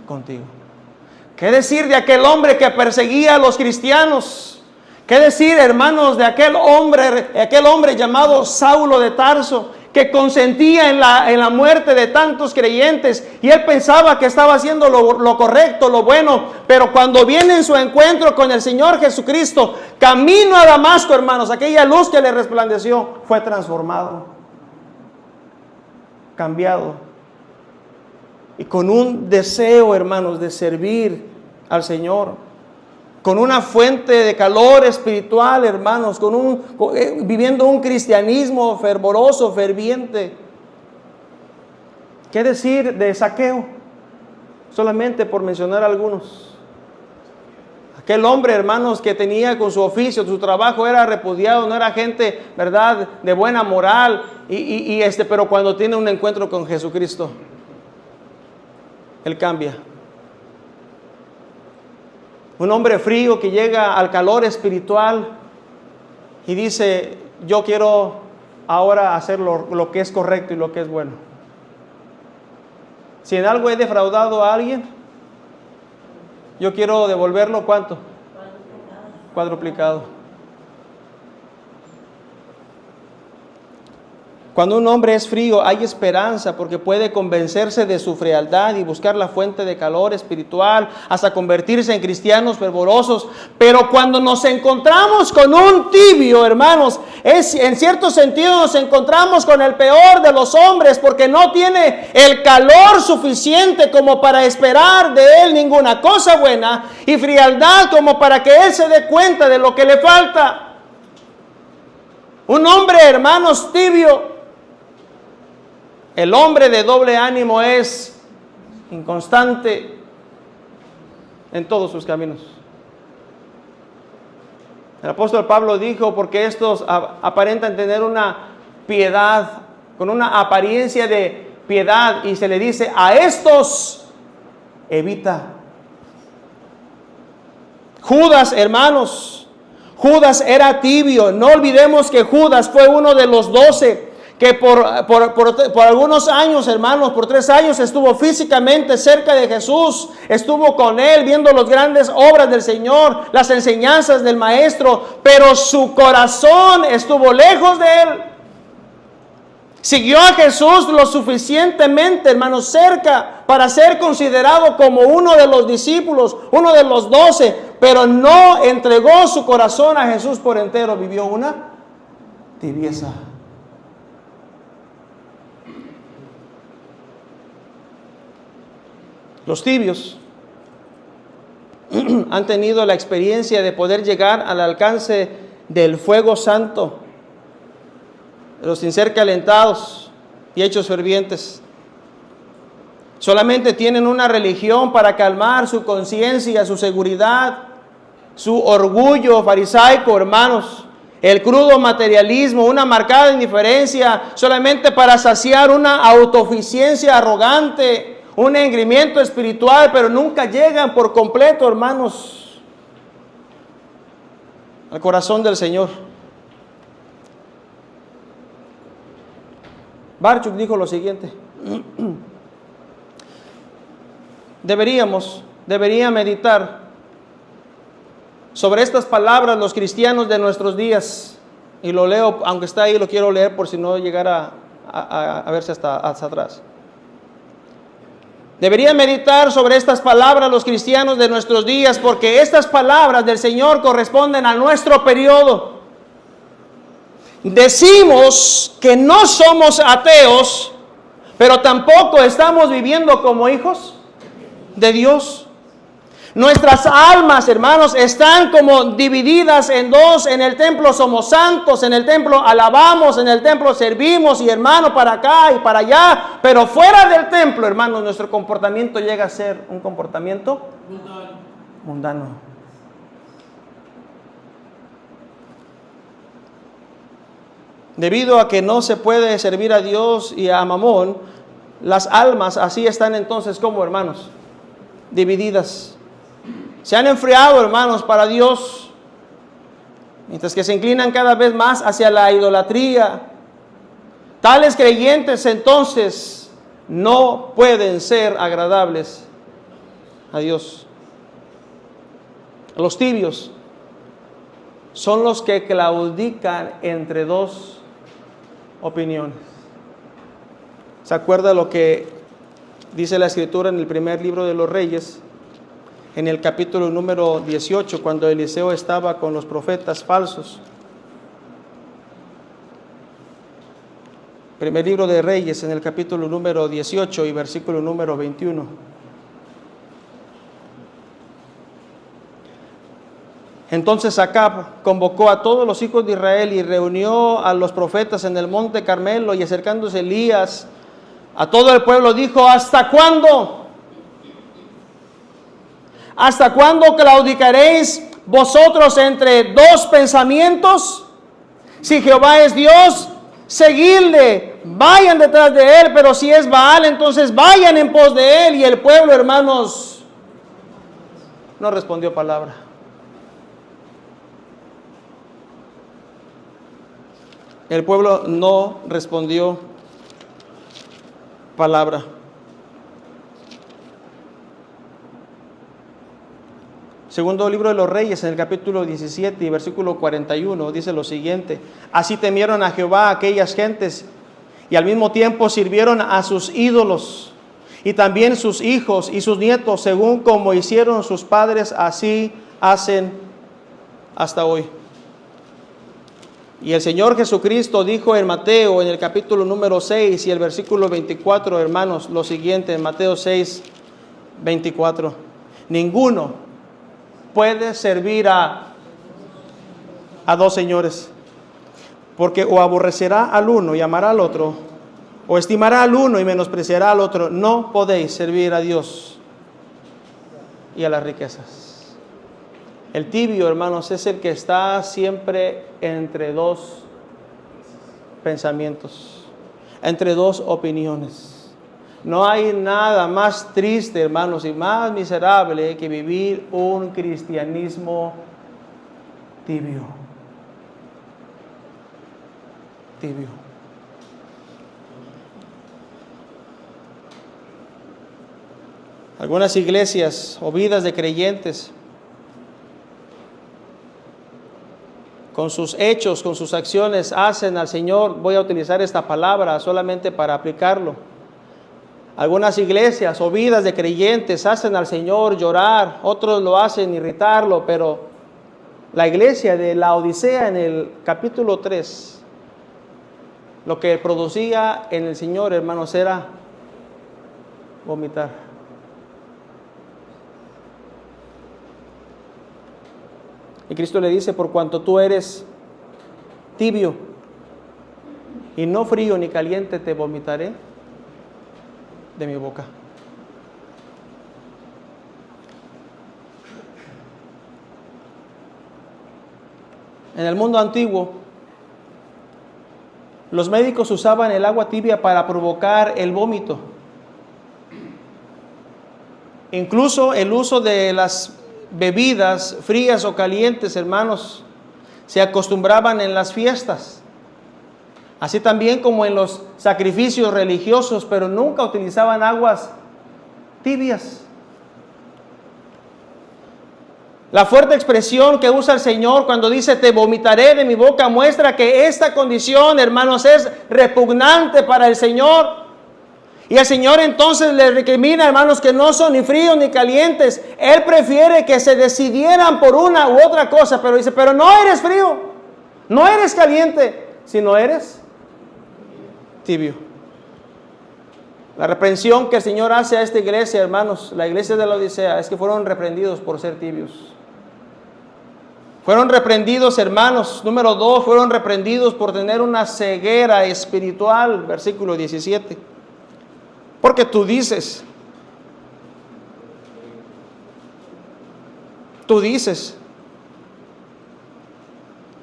contigo. ¿Qué decir de aquel hombre que perseguía a los cristianos? ¿Qué decir, hermanos, de aquel hombre llamado Saulo de Tarso, que consentía en la muerte de tantos creyentes? Y él pensaba que estaba haciendo lo correcto, lo bueno, pero cuando viene en su encuentro con el Señor Jesucristo, camino a Damasco, hermanos, aquella luz que le resplandeció fue transformado, cambiado, y con un deseo, hermanos, de servir al Señor, con una fuente de calor espiritual, hermanos, viviendo un cristianismo fervoroso, ferviente. ¿Qué decir de Zaqueo? Solamente por mencionar algunos. Aquel hombre, hermanos, que tenía con su oficio, su trabajo, era repudiado, no era gente, ¿verdad?, de buena moral, pero cuando tiene un encuentro con Jesucristo, él cambia. Un hombre frío que llega al calor espiritual y dice, yo quiero ahora hacer lo que es correcto y lo que es bueno. Si en algo he defraudado a alguien, yo quiero devolverlo, ¿cuánto? Cuadruplicado. Cuando un hombre es frío, hay esperanza porque puede convencerse de su frialdad y buscar la fuente de calor espiritual hasta convertirse en cristianos fervorosos. Pero cuando nos encontramos con un tibio, hermanos, en cierto sentido nos encontramos con el peor de los hombres porque no tiene el calor suficiente como para esperar de él ninguna cosa buena y frialdad como para que él se dé cuenta de lo que le falta. Un hombre, hermanos, tibio. El hombre de doble ánimo es inconstante en todos sus caminos. El apóstol Pablo dijo, porque estos aparentan tener una piedad, con una apariencia de piedad, y se le dice, a estos evita. Judas, hermanos, Judas era tibio. No olvidemos que Judas fue uno de los 12 que por algunos años, hermanos, por 3 años estuvo físicamente cerca de Jesús, estuvo con él viendo las grandes obras del Señor, las enseñanzas del Maestro, pero su corazón estuvo lejos de él. Siguió a Jesús lo suficientemente, hermanos, cerca para ser considerado como uno de los discípulos, uno de los 12, pero no entregó su corazón a Jesús por entero, vivió una tibieza. Los tibios han tenido la experiencia de poder llegar al alcance del fuego santo, pero sin ser calentados y hechos fervientes. Solamente tienen una religión para calmar su conciencia, su seguridad, su orgullo farisaico, hermanos. El crudo materialismo, una marcada indiferencia, solamente para saciar una autosuficiencia arrogante, un engreimiento espiritual, pero nunca llegan por completo, hermanos, al corazón del Señor. Barchuk dijo lo siguiente: debería meditar sobre estas palabras los cristianos de nuestros días. Y lo leo, aunque está ahí, lo quiero leer por si no llegara a verse hasta atrás. Deberían meditar sobre estas palabras los cristianos de nuestros días, porque estas palabras del Señor corresponden a nuestro periodo. Decimos que no somos ateos, pero tampoco estamos viviendo como hijos de Dios. Nuestras almas, hermanos, están como divididas en dos. En el templo somos santos, en el templo alabamos, en el templo servimos, y hermano, para acá y para allá. Pero fuera del templo, hermanos, nuestro comportamiento llega a ser un comportamiento mundano. Debido a que no se puede servir a Dios y a Mamón, las almas así están entonces como, hermanos, divididas. Se han enfriado, hermanos, para Dios, mientras que se inclinan cada vez más hacia la idolatría. Tales creyentes entonces no pueden ser agradables a Dios. Los tibios son los que claudican entre dos opiniones. ¿Se acuerda lo que dice la Escritura en el primer libro de los Reyes? En el capítulo número 18, cuando Eliseo estaba con los profetas falsos. Primer libro de Reyes, en el capítulo número 18 y versículo número 21. Entonces Acab convocó a todos los hijos de Israel y reunió a los profetas en el monte Carmelo, y acercándose Elías a todo el pueblo dijo: ¿hasta cuándo? ¿Hasta cuándo claudicaréis vosotros entre dos pensamientos? Si Jehová es Dios, seguidle, vayan detrás de él, pero si es Baal, entonces vayan en pos de él. Y el pueblo, hermanos, no respondió palabra. El pueblo no respondió palabra. Segundo libro de los Reyes, en el capítulo 17 y versículo 41, dice lo siguiente: así temieron a Jehová aquellas gentes, y al mismo tiempo sirvieron a sus ídolos, y también sus hijos y sus nietos, según como hicieron sus padres, así hacen hasta hoy. Y el Señor Jesucristo dijo en Mateo, en el capítulo número 6 y el versículo 24, hermanos, lo siguiente, en Mateo 6, 24: ninguno puede servir a dos señores, porque o aborrecerá al uno y amará al otro, o estimará al uno y menospreciará al otro. No podéis servir a Dios y a las riquezas. El tibio, hermanos, es el que está siempre entre dos pensamientos, entre dos opiniones. No hay nada más triste, hermanos, y más miserable que vivir un cristianismo tibio. Tibio. Algunas iglesias o vidas de creyentes, con sus hechos, con sus acciones, hacen al Señor, voy a utilizar esta palabra solamente para aplicarlo. Algunas iglesias o vidas de creyentes hacen al Señor llorar, otros lo hacen irritarlo, pero la iglesia de Laodicea en el capítulo 3, lo que producía en el Señor, hermanos, era vomitar. Y Cristo le dice: por cuanto tú eres tibio y no frío ni caliente, te vomitaré de mi boca. En el mundo antiguo, los médicos usaban el agua tibia para provocar el vómito. Incluso el uso de las bebidas frías o calientes, hermanos, se acostumbraban en las fiestas, así también como en los sacrificios religiosos, pero nunca utilizaban aguas tibias. La fuerte expresión que usa el Señor cuando dice te vomitaré de mi boca muestra que esta condición, hermanos, es repugnante para el Señor. Y el Señor entonces le recrimina, hermanos, que no son ni fríos ni calientes. Él prefiere que se decidieran por una u otra cosa, pero dice, pero no eres frío, no eres caliente, sino eres tibio. La reprensión que el Señor hace a esta iglesia, hermanos, la iglesia de la Odisea, es que fueron reprendidos por ser tibios. Fueron reprendidos, hermanos, número 2, fueron reprendidos por tener una ceguera espiritual, versículo 17. Porque tú dices,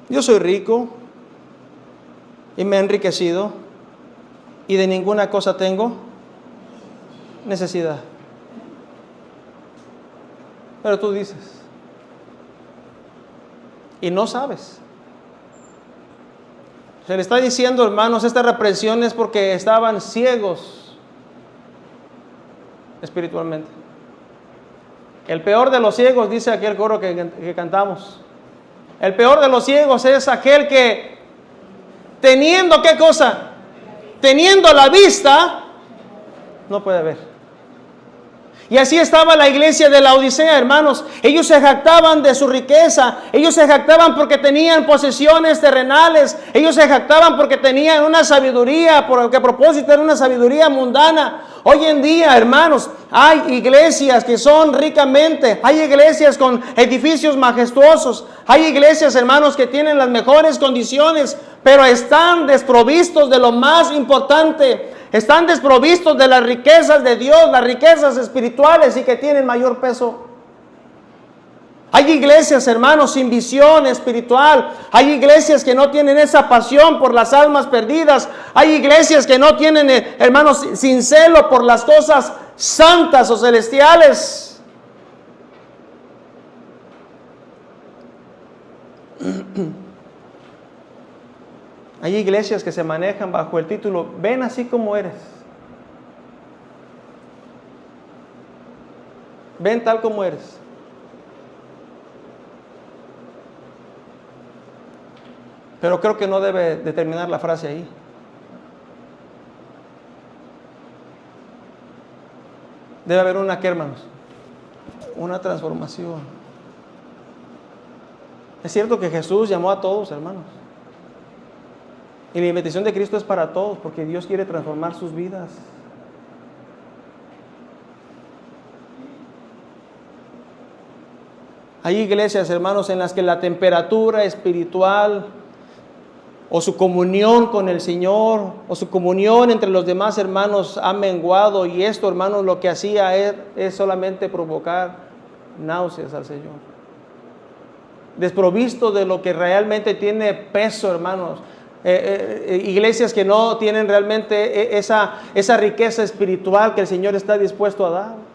yo soy rico y me he enriquecido y de ninguna cosa tengo necesidad. Pero tú dices y no sabes. Se le está diciendo, hermanos, esta reprensión es porque estaban ciegos espiritualmente. El peor de los ciegos, dice aquel coro que cantamos, el peor de los ciegos es aquel que teniendo, ¿qué cosa? Teniendo la vista, no puede ver. Y así estaba la iglesia de la Odisea, hermanos. Ellos se jactaban de su riqueza. Ellos se jactaban porque tenían posesiones terrenales. Ellos se jactaban porque tenían una sabiduría, porque a propósito era una sabiduría mundana. Hoy en día, hermanos, hay iglesias que son ricamente, hay iglesias con edificios majestuosos, hay iglesias, hermanos, que tienen las mejores condiciones, pero están desprovistos de lo más importante. Están desprovistos de las riquezas de Dios, las riquezas espirituales, y que tienen mayor peso. Hay iglesias, hermanos, sin visión espiritual. Hay iglesias que no tienen esa pasión por las almas perdidas. Hay iglesias que no tienen, hermanos, sin celo por las cosas santas o celestiales. Hay iglesias que se manejan bajo el título, ven así como eres. Ven tal como eres. Pero creo que no debe de terminar la frase ahí. Debe haber una, ¿qué, hermanos? Una transformación. Es cierto que Jesús llamó a todos, hermanos. Y la invitación de Cristo es para todos, porque Dios quiere transformar sus vidas. Hay iglesias, hermanos, en las que la temperatura espiritual o su comunión con el Señor o su comunión entre los demás hermanos ha menguado, y esto, hermanos, lo que hacía es solamente provocar náuseas al Señor. Desprovisto de lo que realmente tiene peso, hermanos. Iglesias que no tienen realmente esa riqueza espiritual que el Señor está dispuesto a dar.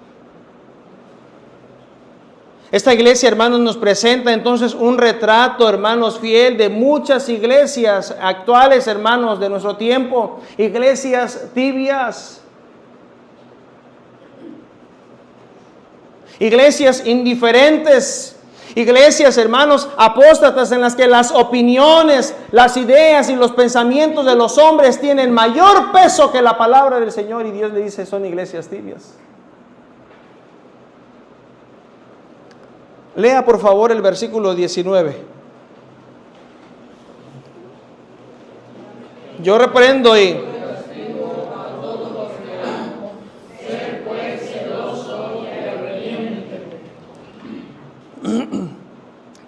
Esta iglesia, hermanos, nos presenta entonces un retrato, hermanos, fiel de muchas iglesias actuales, hermanos, de nuestro tiempo. Iglesias tibias. Iglesias indiferentes. Iglesias, hermanos, apóstatas, en las que las opiniones, las ideas y los pensamientos de los hombres tienen mayor peso que la palabra del Señor. Y Dios le dice, son iglesias tibias. Lea por favor el versículo 19. Yo reprendo y...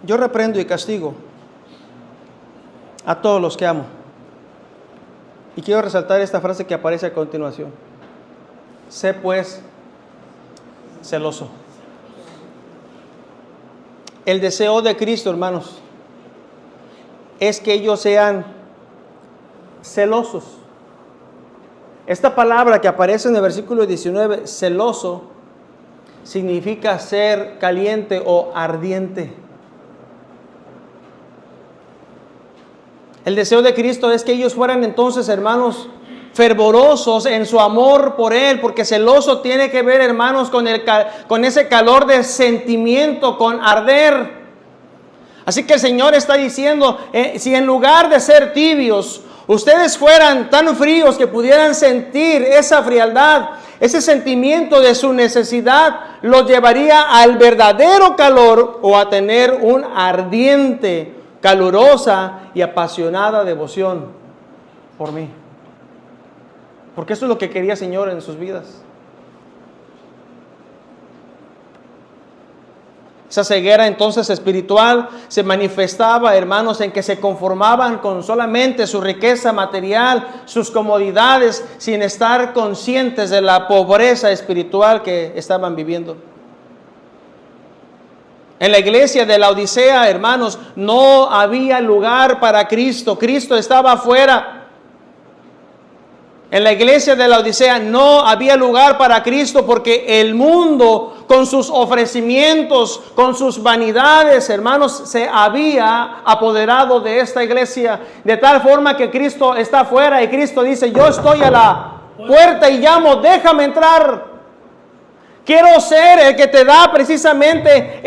Yo reprendo y castigo a todos los que amo. Y quiero resaltar esta frase que aparece a continuación. Sé pues celoso. El deseo de Cristo, hermanos, es que ellos sean celosos. Esta palabra que aparece en el versículo 19, celoso, significa ser caliente o ardiente. El deseo de Cristo es que ellos fueran entonces, hermanos, fervorosos en su amor por Él, porque celoso tiene que ver, hermanos, con ese calor de sentimiento, con arder. Así que el Señor está diciendo, si en lugar de ser tibios, ustedes fueran tan fríos que pudieran sentir esa frialdad, ese sentimiento de su necesidad, los llevaría al verdadero calor o a tener un ardiente, calurosa y apasionada devoción por mí. Porque eso es lo que quería el Señor en sus vidas. Esa ceguera entonces espiritual se manifestaba, hermanos, en que se conformaban con solamente su riqueza material, sus comodidades, sin estar conscientes de la pobreza espiritual que estaban viviendo. En la iglesia de la Odisea, hermanos, no había lugar para Cristo. Cristo estaba afuera. En la iglesia de la Odisea no había lugar para Cristo, porque el mundo, con sus ofrecimientos, con sus vanidades, hermanos, se había apoderado de esta iglesia, de tal forma que Cristo está afuera y Cristo dice, yo estoy a la puerta y llamo, déjame entrar. Quiero ser el que te da precisamente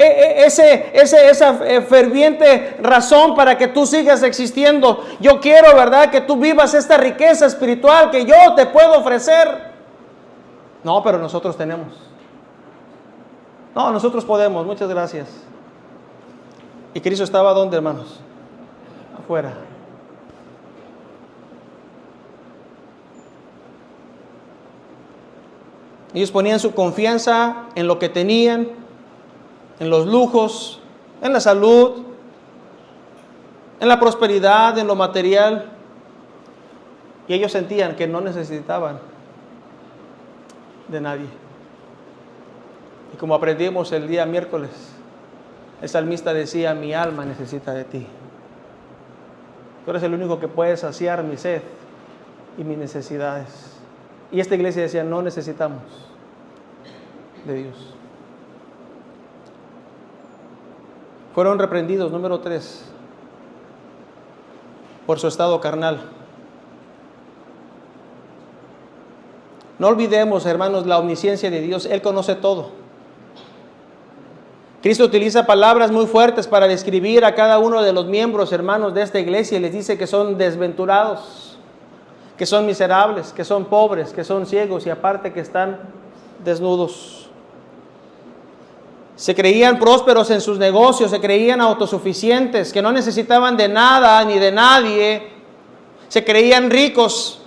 esa ferviente razón para que tú sigas existiendo. Yo quiero, ¿verdad?, que tú vivas esta riqueza espiritual que yo te puedo ofrecer. No, pero nosotros tenemos. No, nosotros podemos, muchas gracias. ¿Y Cristo estaba dónde, hermanos? Afuera. Ellos ponían su confianza en lo que tenían, en los lujos, en la salud, en la prosperidad, en lo material. Y ellos sentían que no necesitaban de nadie. Y como aprendimos el día miércoles, el salmista decía, mi alma necesita de ti. Tú eres el único que puede saciar mi sed y mis necesidades. Y esta iglesia decía, no necesitamos de Dios. Fueron reprendidos, número 3. por su estado carnal. No olvidemos, hermanos, la omnisciencia de Dios. Él conoce todo. Cristo utiliza palabras muy fuertes para describir a cada uno de los miembros, hermanos, de esta iglesia, y les dice que son desventurados, que son miserables, que son pobres, que son ciegos y aparte que están desnudos. Se creían prósperos en sus negocios, se creían autosuficientes, que no necesitaban de nada ni de nadie. Se creían ricos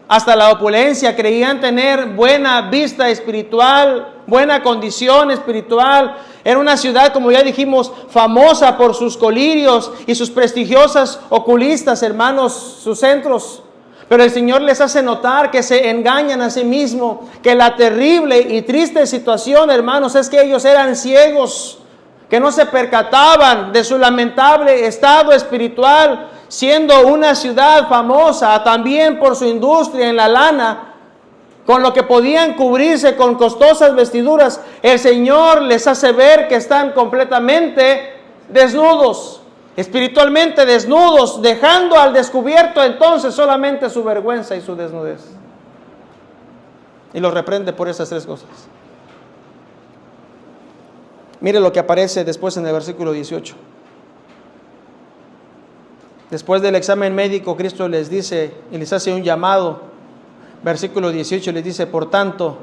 hasta la opulencia, creían tener buena vista espiritual, buena condición espiritual. Era una ciudad, como ya dijimos, famosa por sus colirios y sus prestigiosas oculistas, hermanos, sus centros. Pero el Señor les hace notar que se engañan a sí mismos, que la terrible y triste situación, hermanos, es que ellos eran ciegos, que no se percataban de su lamentable estado espiritual, siendo una ciudad famosa también por su industria en la lana, con lo que podían cubrirse con costosas vestiduras. El Señor les hace ver que están completamente desnudos, espiritualmente desnudos, dejando al descubierto entonces solamente su vergüenza y su desnudez. Y los reprende por esas tres cosas. Mire lo que aparece después en el versículo 18. Después del examen médico, Cristo les dice y les hace un llamado. Versículo 18 les dice: por tanto,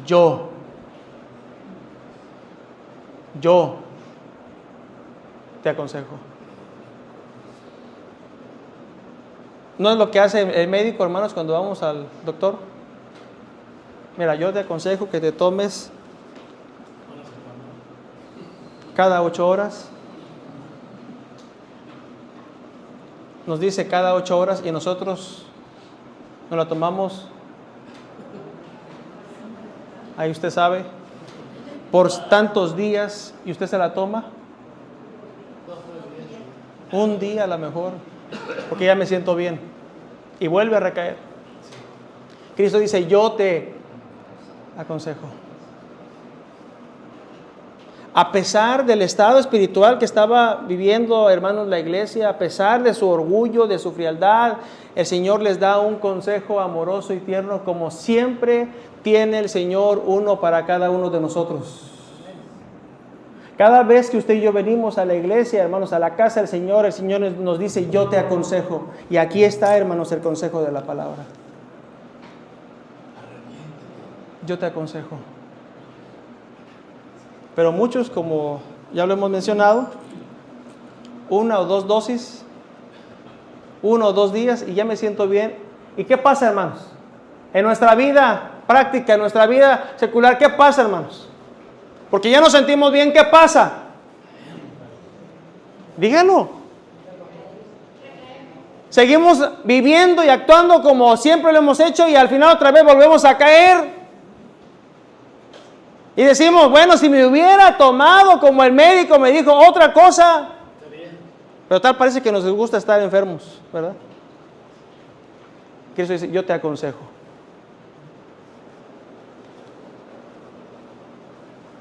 yo te aconsejo. ¿No es lo que hace el médico, hermanos, cuando vamos al doctor? Mira, yo te aconsejo que te tomes cada 8 horas. Nos dice cada 8 horas y nosotros nos la tomamos, ahí usted sabe, por tantos días, y usted se la toma un día a lo mejor, porque ya me siento bien, y vuelve a recaer. Cristo dice: yo te aconsejo. A pesar del estado espiritual que estaba viviendo, hermanos, la iglesia, a pesar de su orgullo, de su frialdad, el Señor les da un consejo amoroso y tierno, como siempre tiene el Señor uno para cada uno de nosotros. Cada vez que usted y yo venimos a la iglesia, hermanos, a la casa del Señor, el Señor nos dice: yo te aconsejo. Y aquí está, hermanos, el consejo de la palabra. Yo te aconsejo. Pero muchos, como ya lo hemos mencionado, 1 o 2 dosis, 1 o 2 días y ya me siento bien. ¿Y qué pasa, hermanos? En nuestra vida práctica, en nuestra vida secular, ¿qué pasa, hermanos? Porque ya nos sentimos bien, ¿qué pasa? Díganlo. Seguimos viviendo y actuando como siempre lo hemos hecho y al final otra vez volvemos a caer. Y decimos: bueno, si me hubiera tomado como el médico me dijo otra cosa. Pero tal parece que nos gusta estar enfermos, ¿verdad? Cristo dice: yo te aconsejo.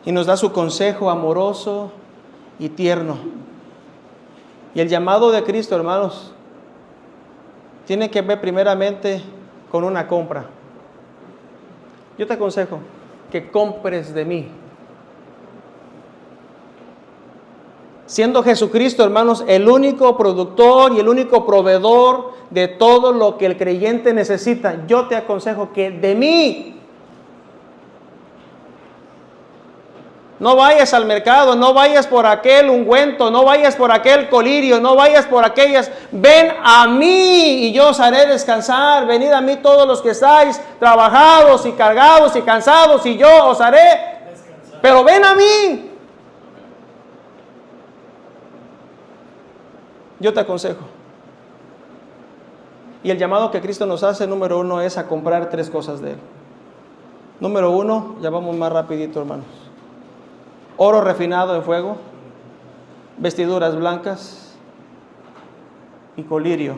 Y nos da su consejo amoroso y tierno. Y el llamado de Cristo, hermanos, tiene que ver primeramente con una compra. Yo te aconsejo que compres de mí. Siendo Jesucristo, hermanos, el único productor y el único proveedor de todo lo que el creyente necesita, yo te aconsejo que de mí. No vayas al mercado, no vayas por aquel ungüento, no vayas por aquel colirio, no vayas por aquellas. Ven a mí y yo os haré descansar. Venid a mí todos los que estáis trabajados y cargados y cansados y yo os haré descansar. Pero ven a mí. Yo te aconsejo. Y el llamado que Cristo nos hace, número 1, es a comprar 3 cosas de Él. Número 1, ya vamos más rapidito, hermanos. Oro refinado en fuego, vestiduras blancas y colirio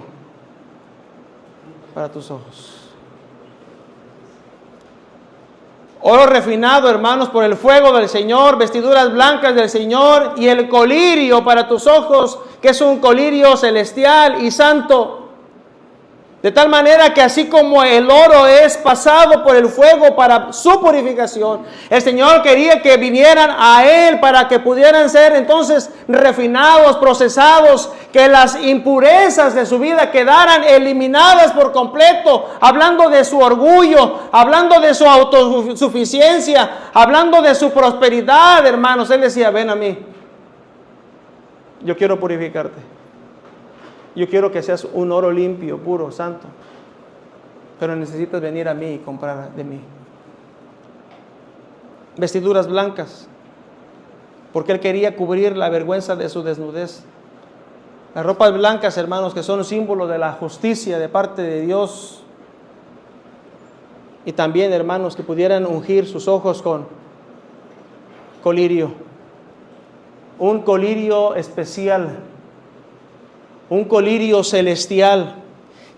para tus ojos. oro refinado, hermanos, por el fuego del Señor, vestiduras blancas del Señor y el colirio para tus ojos, que es un colirio celestial y santo. De tal manera que así como el oro es pasado por el fuego para su purificación, el Señor quería que vinieran a Él para que pudieran ser entonces refinados, procesados, que las impurezas de su vida quedaran eliminadas por completo, hablando de su orgullo, hablando de su autosuficiencia, hablando de su prosperidad, hermanos. Él decía, ven a mí, yo quiero purificarte. Yo quiero que seas un oro limpio, puro, santo. Pero necesitas venir a mí y comprar de mí. Vestiduras blancas, porque Él quería cubrir la vergüenza de su desnudez. Las ropas blancas, hermanos, que son símbolo de la justicia de parte de Dios. Y también, hermanos, que pudieran ungir sus ojos con colirio. Un colirio especial. Un colirio celestial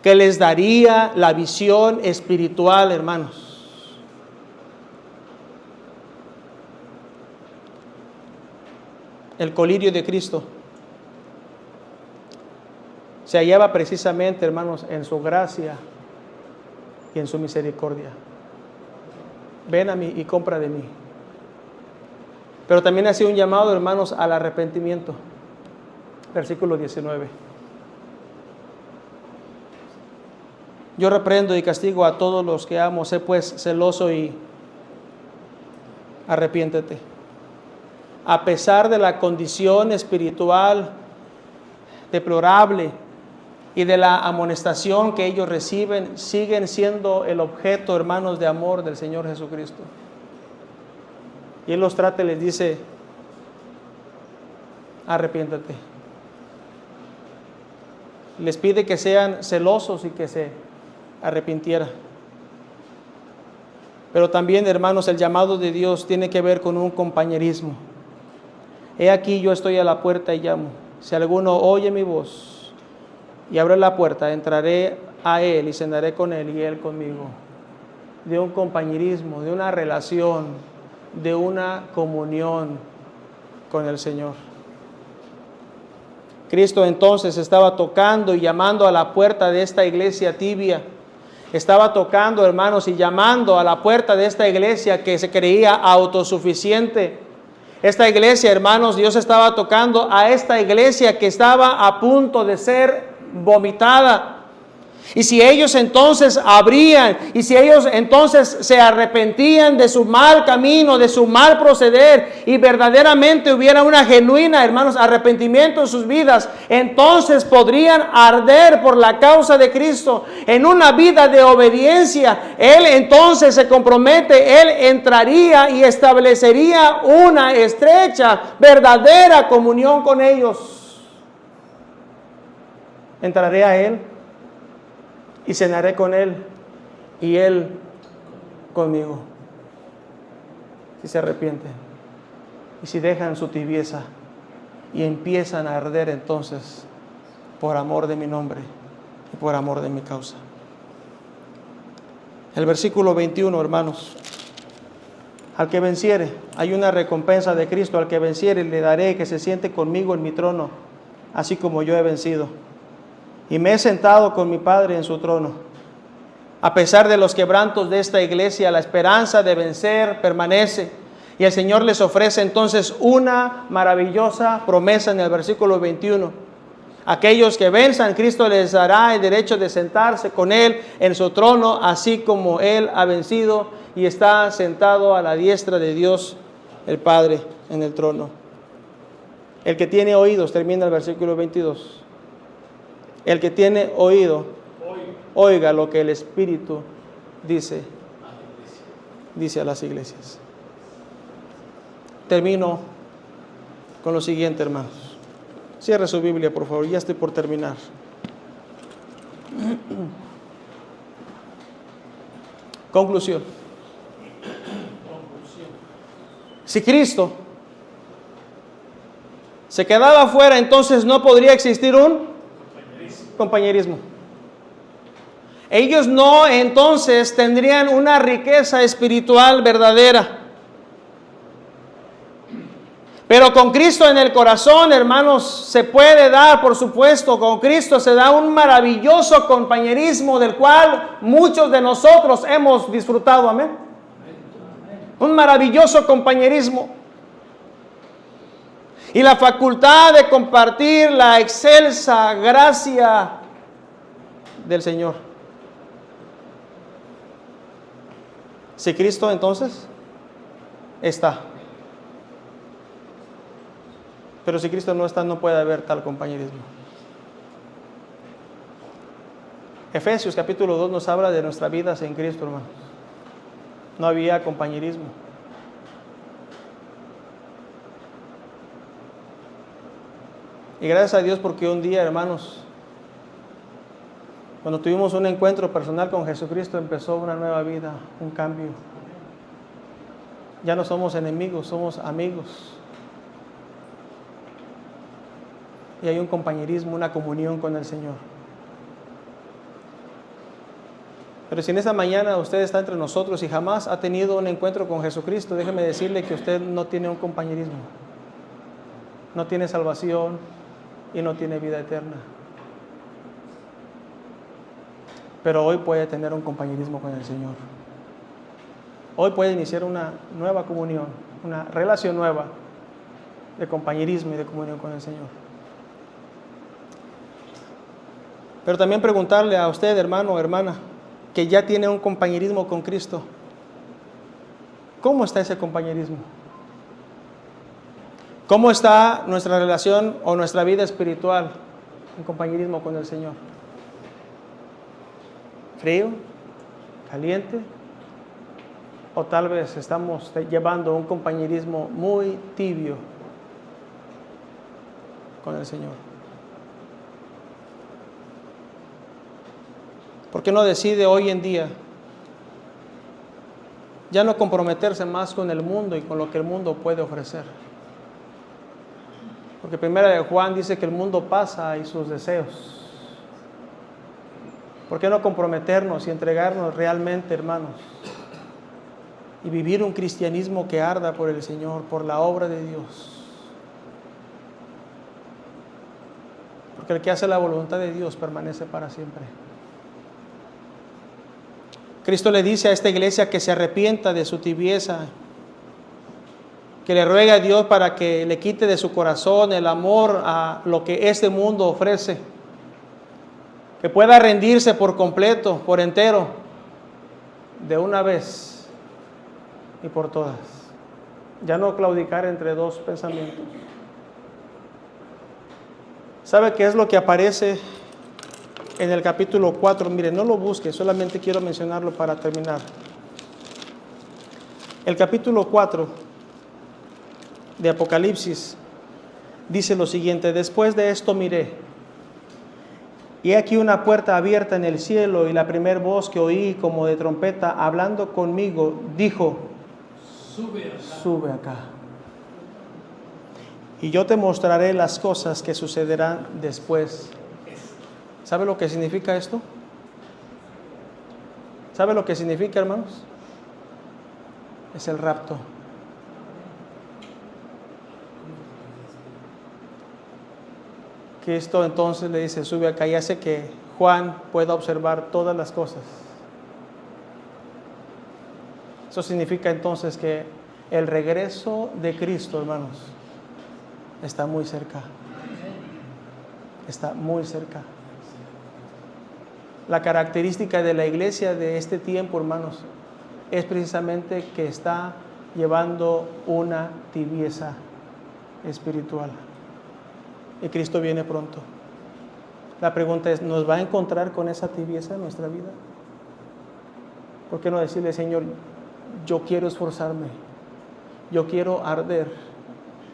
que les daría la visión espiritual, hermanos. El colirio de Cristo se hallaba precisamente, hermanos, en su gracia y en su misericordia. Ven a mí y compra de mí. Pero también hacía un llamado, hermanos, al arrepentimiento. Versículo 19. Yo reprendo y castigo a todos los que amo. Sé pues celoso y arrepiéntete. A pesar de la condición espiritual deplorable y de la amonestación que ellos reciben, siguen siendo el objeto, hermanos, de amor del Señor Jesucristo. Y Él los trata y les dice, arrepiéntate. Les pide que sean celosos y que se arrepintiera. Pero también, hermanos, el llamado de Dios tiene que ver con un compañerismo. He aquí, yo estoy a la puerta y llamo. Si alguno oye mi voz y abre la puerta, entraré a Él y cenaré con Él y Él conmigo. De un compañerismo, de una relación, de una comunión con el Señor. Cristo entonces estaba tocando y llamando a la puerta de esta iglesia tibia. Estaba tocando, hermanos, y llamando a la puerta de esta iglesia que se creía autosuficiente. Esta iglesia, hermanos, Dios estaba tocando a esta iglesia que estaba a punto de ser vomitada. Y si ellos entonces abrían, y si ellos entonces se arrepentían de su mal camino, de su mal proceder, y verdaderamente hubiera una genuina, hermanos, arrepentimiento en sus vidas, entonces podrían arder por la causa de Cristo en una vida de obediencia. Él entonces se compromete, Él entraría y establecería una estrecha, verdadera comunión con ellos. Entraré a Él y cenaré con Él y Él conmigo. Si se arrepienten y si dejan su tibieza y empiezan a arder entonces por amor de mi nombre y por amor de mi causa. El versículo 21, hermanos. Al que venciere, hay una recompensa de Cristo. Al que venciere le daré que se siente conmigo en mi trono, así como yo he vencido y me he sentado con mi Padre en su trono. A pesar de los quebrantos de esta iglesia, la esperanza de vencer permanece. Y el Señor les ofrece entonces una maravillosa promesa en el versículo 21. Aquellos que venzan, Cristo les dará el derecho de sentarse con Él en su trono, así como Él ha vencido y está sentado a la diestra de Dios el Padre en el trono. El que tiene oídos, termina el versículo 22. El que tiene oído, oiga lo que el Espíritu dice a las iglesias. Termino con lo siguiente, hermanos. Cierre su Biblia, por favor, ya estoy por terminar. Conclusión. Si Cristo se quedaba afuera, entonces no podría existir un compañerismo. ellos no entonces tendrían una riqueza espiritual verdadera. Pero con Cristo en el corazón, hermanos, se puede dar, por supuesto, con Cristo se da un maravilloso compañerismo del cual muchos de nosotros hemos disfrutado, amén. Un maravilloso compañerismo. Y la facultad de compartir la excelsa gracia del Señor. Si Cristo entonces está. Pero si Cristo no está, no puede haber tal compañerismo. Efesios capítulo 2 nos habla de nuestra vida en Cristo, hermanos. No había compañerismo. Y gracias a Dios porque un día, hermanos, cuando tuvimos un encuentro personal con Jesucristo, empezó una nueva vida, un cambio. Ya no somos enemigos, somos amigos. Y hay un compañerismo, una comunión con el Señor. Pero si en esta mañana usted está entre nosotros y jamás ha tenido un encuentro con Jesucristo, déjeme decirle que usted no tiene un compañerismo. No tiene salvación y no tiene vida eterna. Pero hoy puede tener un compañerismo con el Señor. Hoy puede iniciar una nueva comunión, una relación nueva de compañerismo y de comunión con el Señor. Pero también preguntarle a usted, hermano o hermana, que ya tiene un compañerismo con Cristo. ¿Cómo está ese compañerismo? ¿Cómo está nuestra relación o nuestra vida espiritual en compañerismo con el Señor? ¿Frío? ¿Caliente? O tal vez estamos llevando un compañerismo muy tibio con el Señor. ¿Por qué no decide hoy en día ya no comprometerse más con el mundo y con lo que el mundo puede ofrecer? Porque primera de Juan dice que el mundo pasa y sus deseos. ¿Por qué no comprometernos y entregarnos realmente, hermanos? Y vivir un cristianismo que arda por el Señor, por la obra de Dios. Porque el que hace la voluntad de Dios permanece para siempre. Cristo le dice a esta iglesia que se arrepienta de su tibieza, que le ruega a Dios para que le quite de su corazón el amor a lo que este mundo ofrece, que pueda rendirse por completo, por entero, de una vez y por todas. Ya no claudicar entre dos pensamientos. ¿Sabe qué es lo que aparece en el capítulo 4? Mire, no lo busque, solamente quiero mencionarlo para terminar. El capítulo 4 de Apocalipsis dice lo siguiente: después de esto miré, y aquí una puerta abierta en el cielo, y la primer voz que oí como de trompeta hablando conmigo dijo: sube acá, y yo te mostraré las cosas que sucederán después. ¿Sabe lo que significa esto? ¿Sabe lo que significa, hermanos? Es el rapto. Cristo entonces le dice: sube acá, y hace que Juan pueda observar todas las cosas. Eso significa entonces que el regreso de Cristo, hermanos, está muy cerca. Está muy cerca. La característica de la iglesia de este tiempo, hermanos, es precisamente que está llevando una tibieza espiritual. Y Cristo viene pronto. La pregunta es: ¿nos va a encontrar con esa tibieza en nuestra vida? ¿Por qué no decirle: Señor, yo quiero esforzarme, yo quiero arder,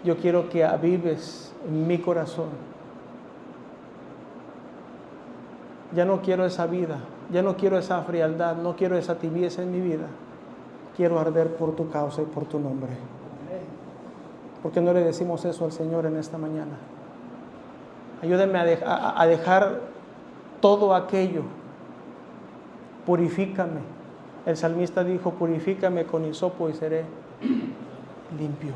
yo quiero que avives en mi corazón? Ya no quiero esa vida, ya no quiero esa frialdad, no quiero esa tibieza en mi vida. Quiero arder por tu causa y por tu nombre. ¿Por qué no le decimos eso al Señor en esta mañana? Ayúdenme a dejar todo aquello Purifícame. El salmista dijo, purifícame con hisopo y seré limpio.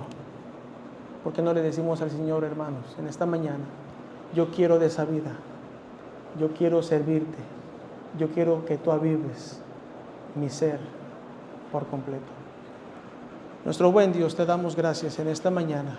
¿Por qué no le decimos al Señor, hermanos, en esta mañana, yo quiero de esa vida, yo quiero servirte, yo quiero que tú avives mi ser por completo? Nuestro buen Dios, te damos gracias en esta mañana.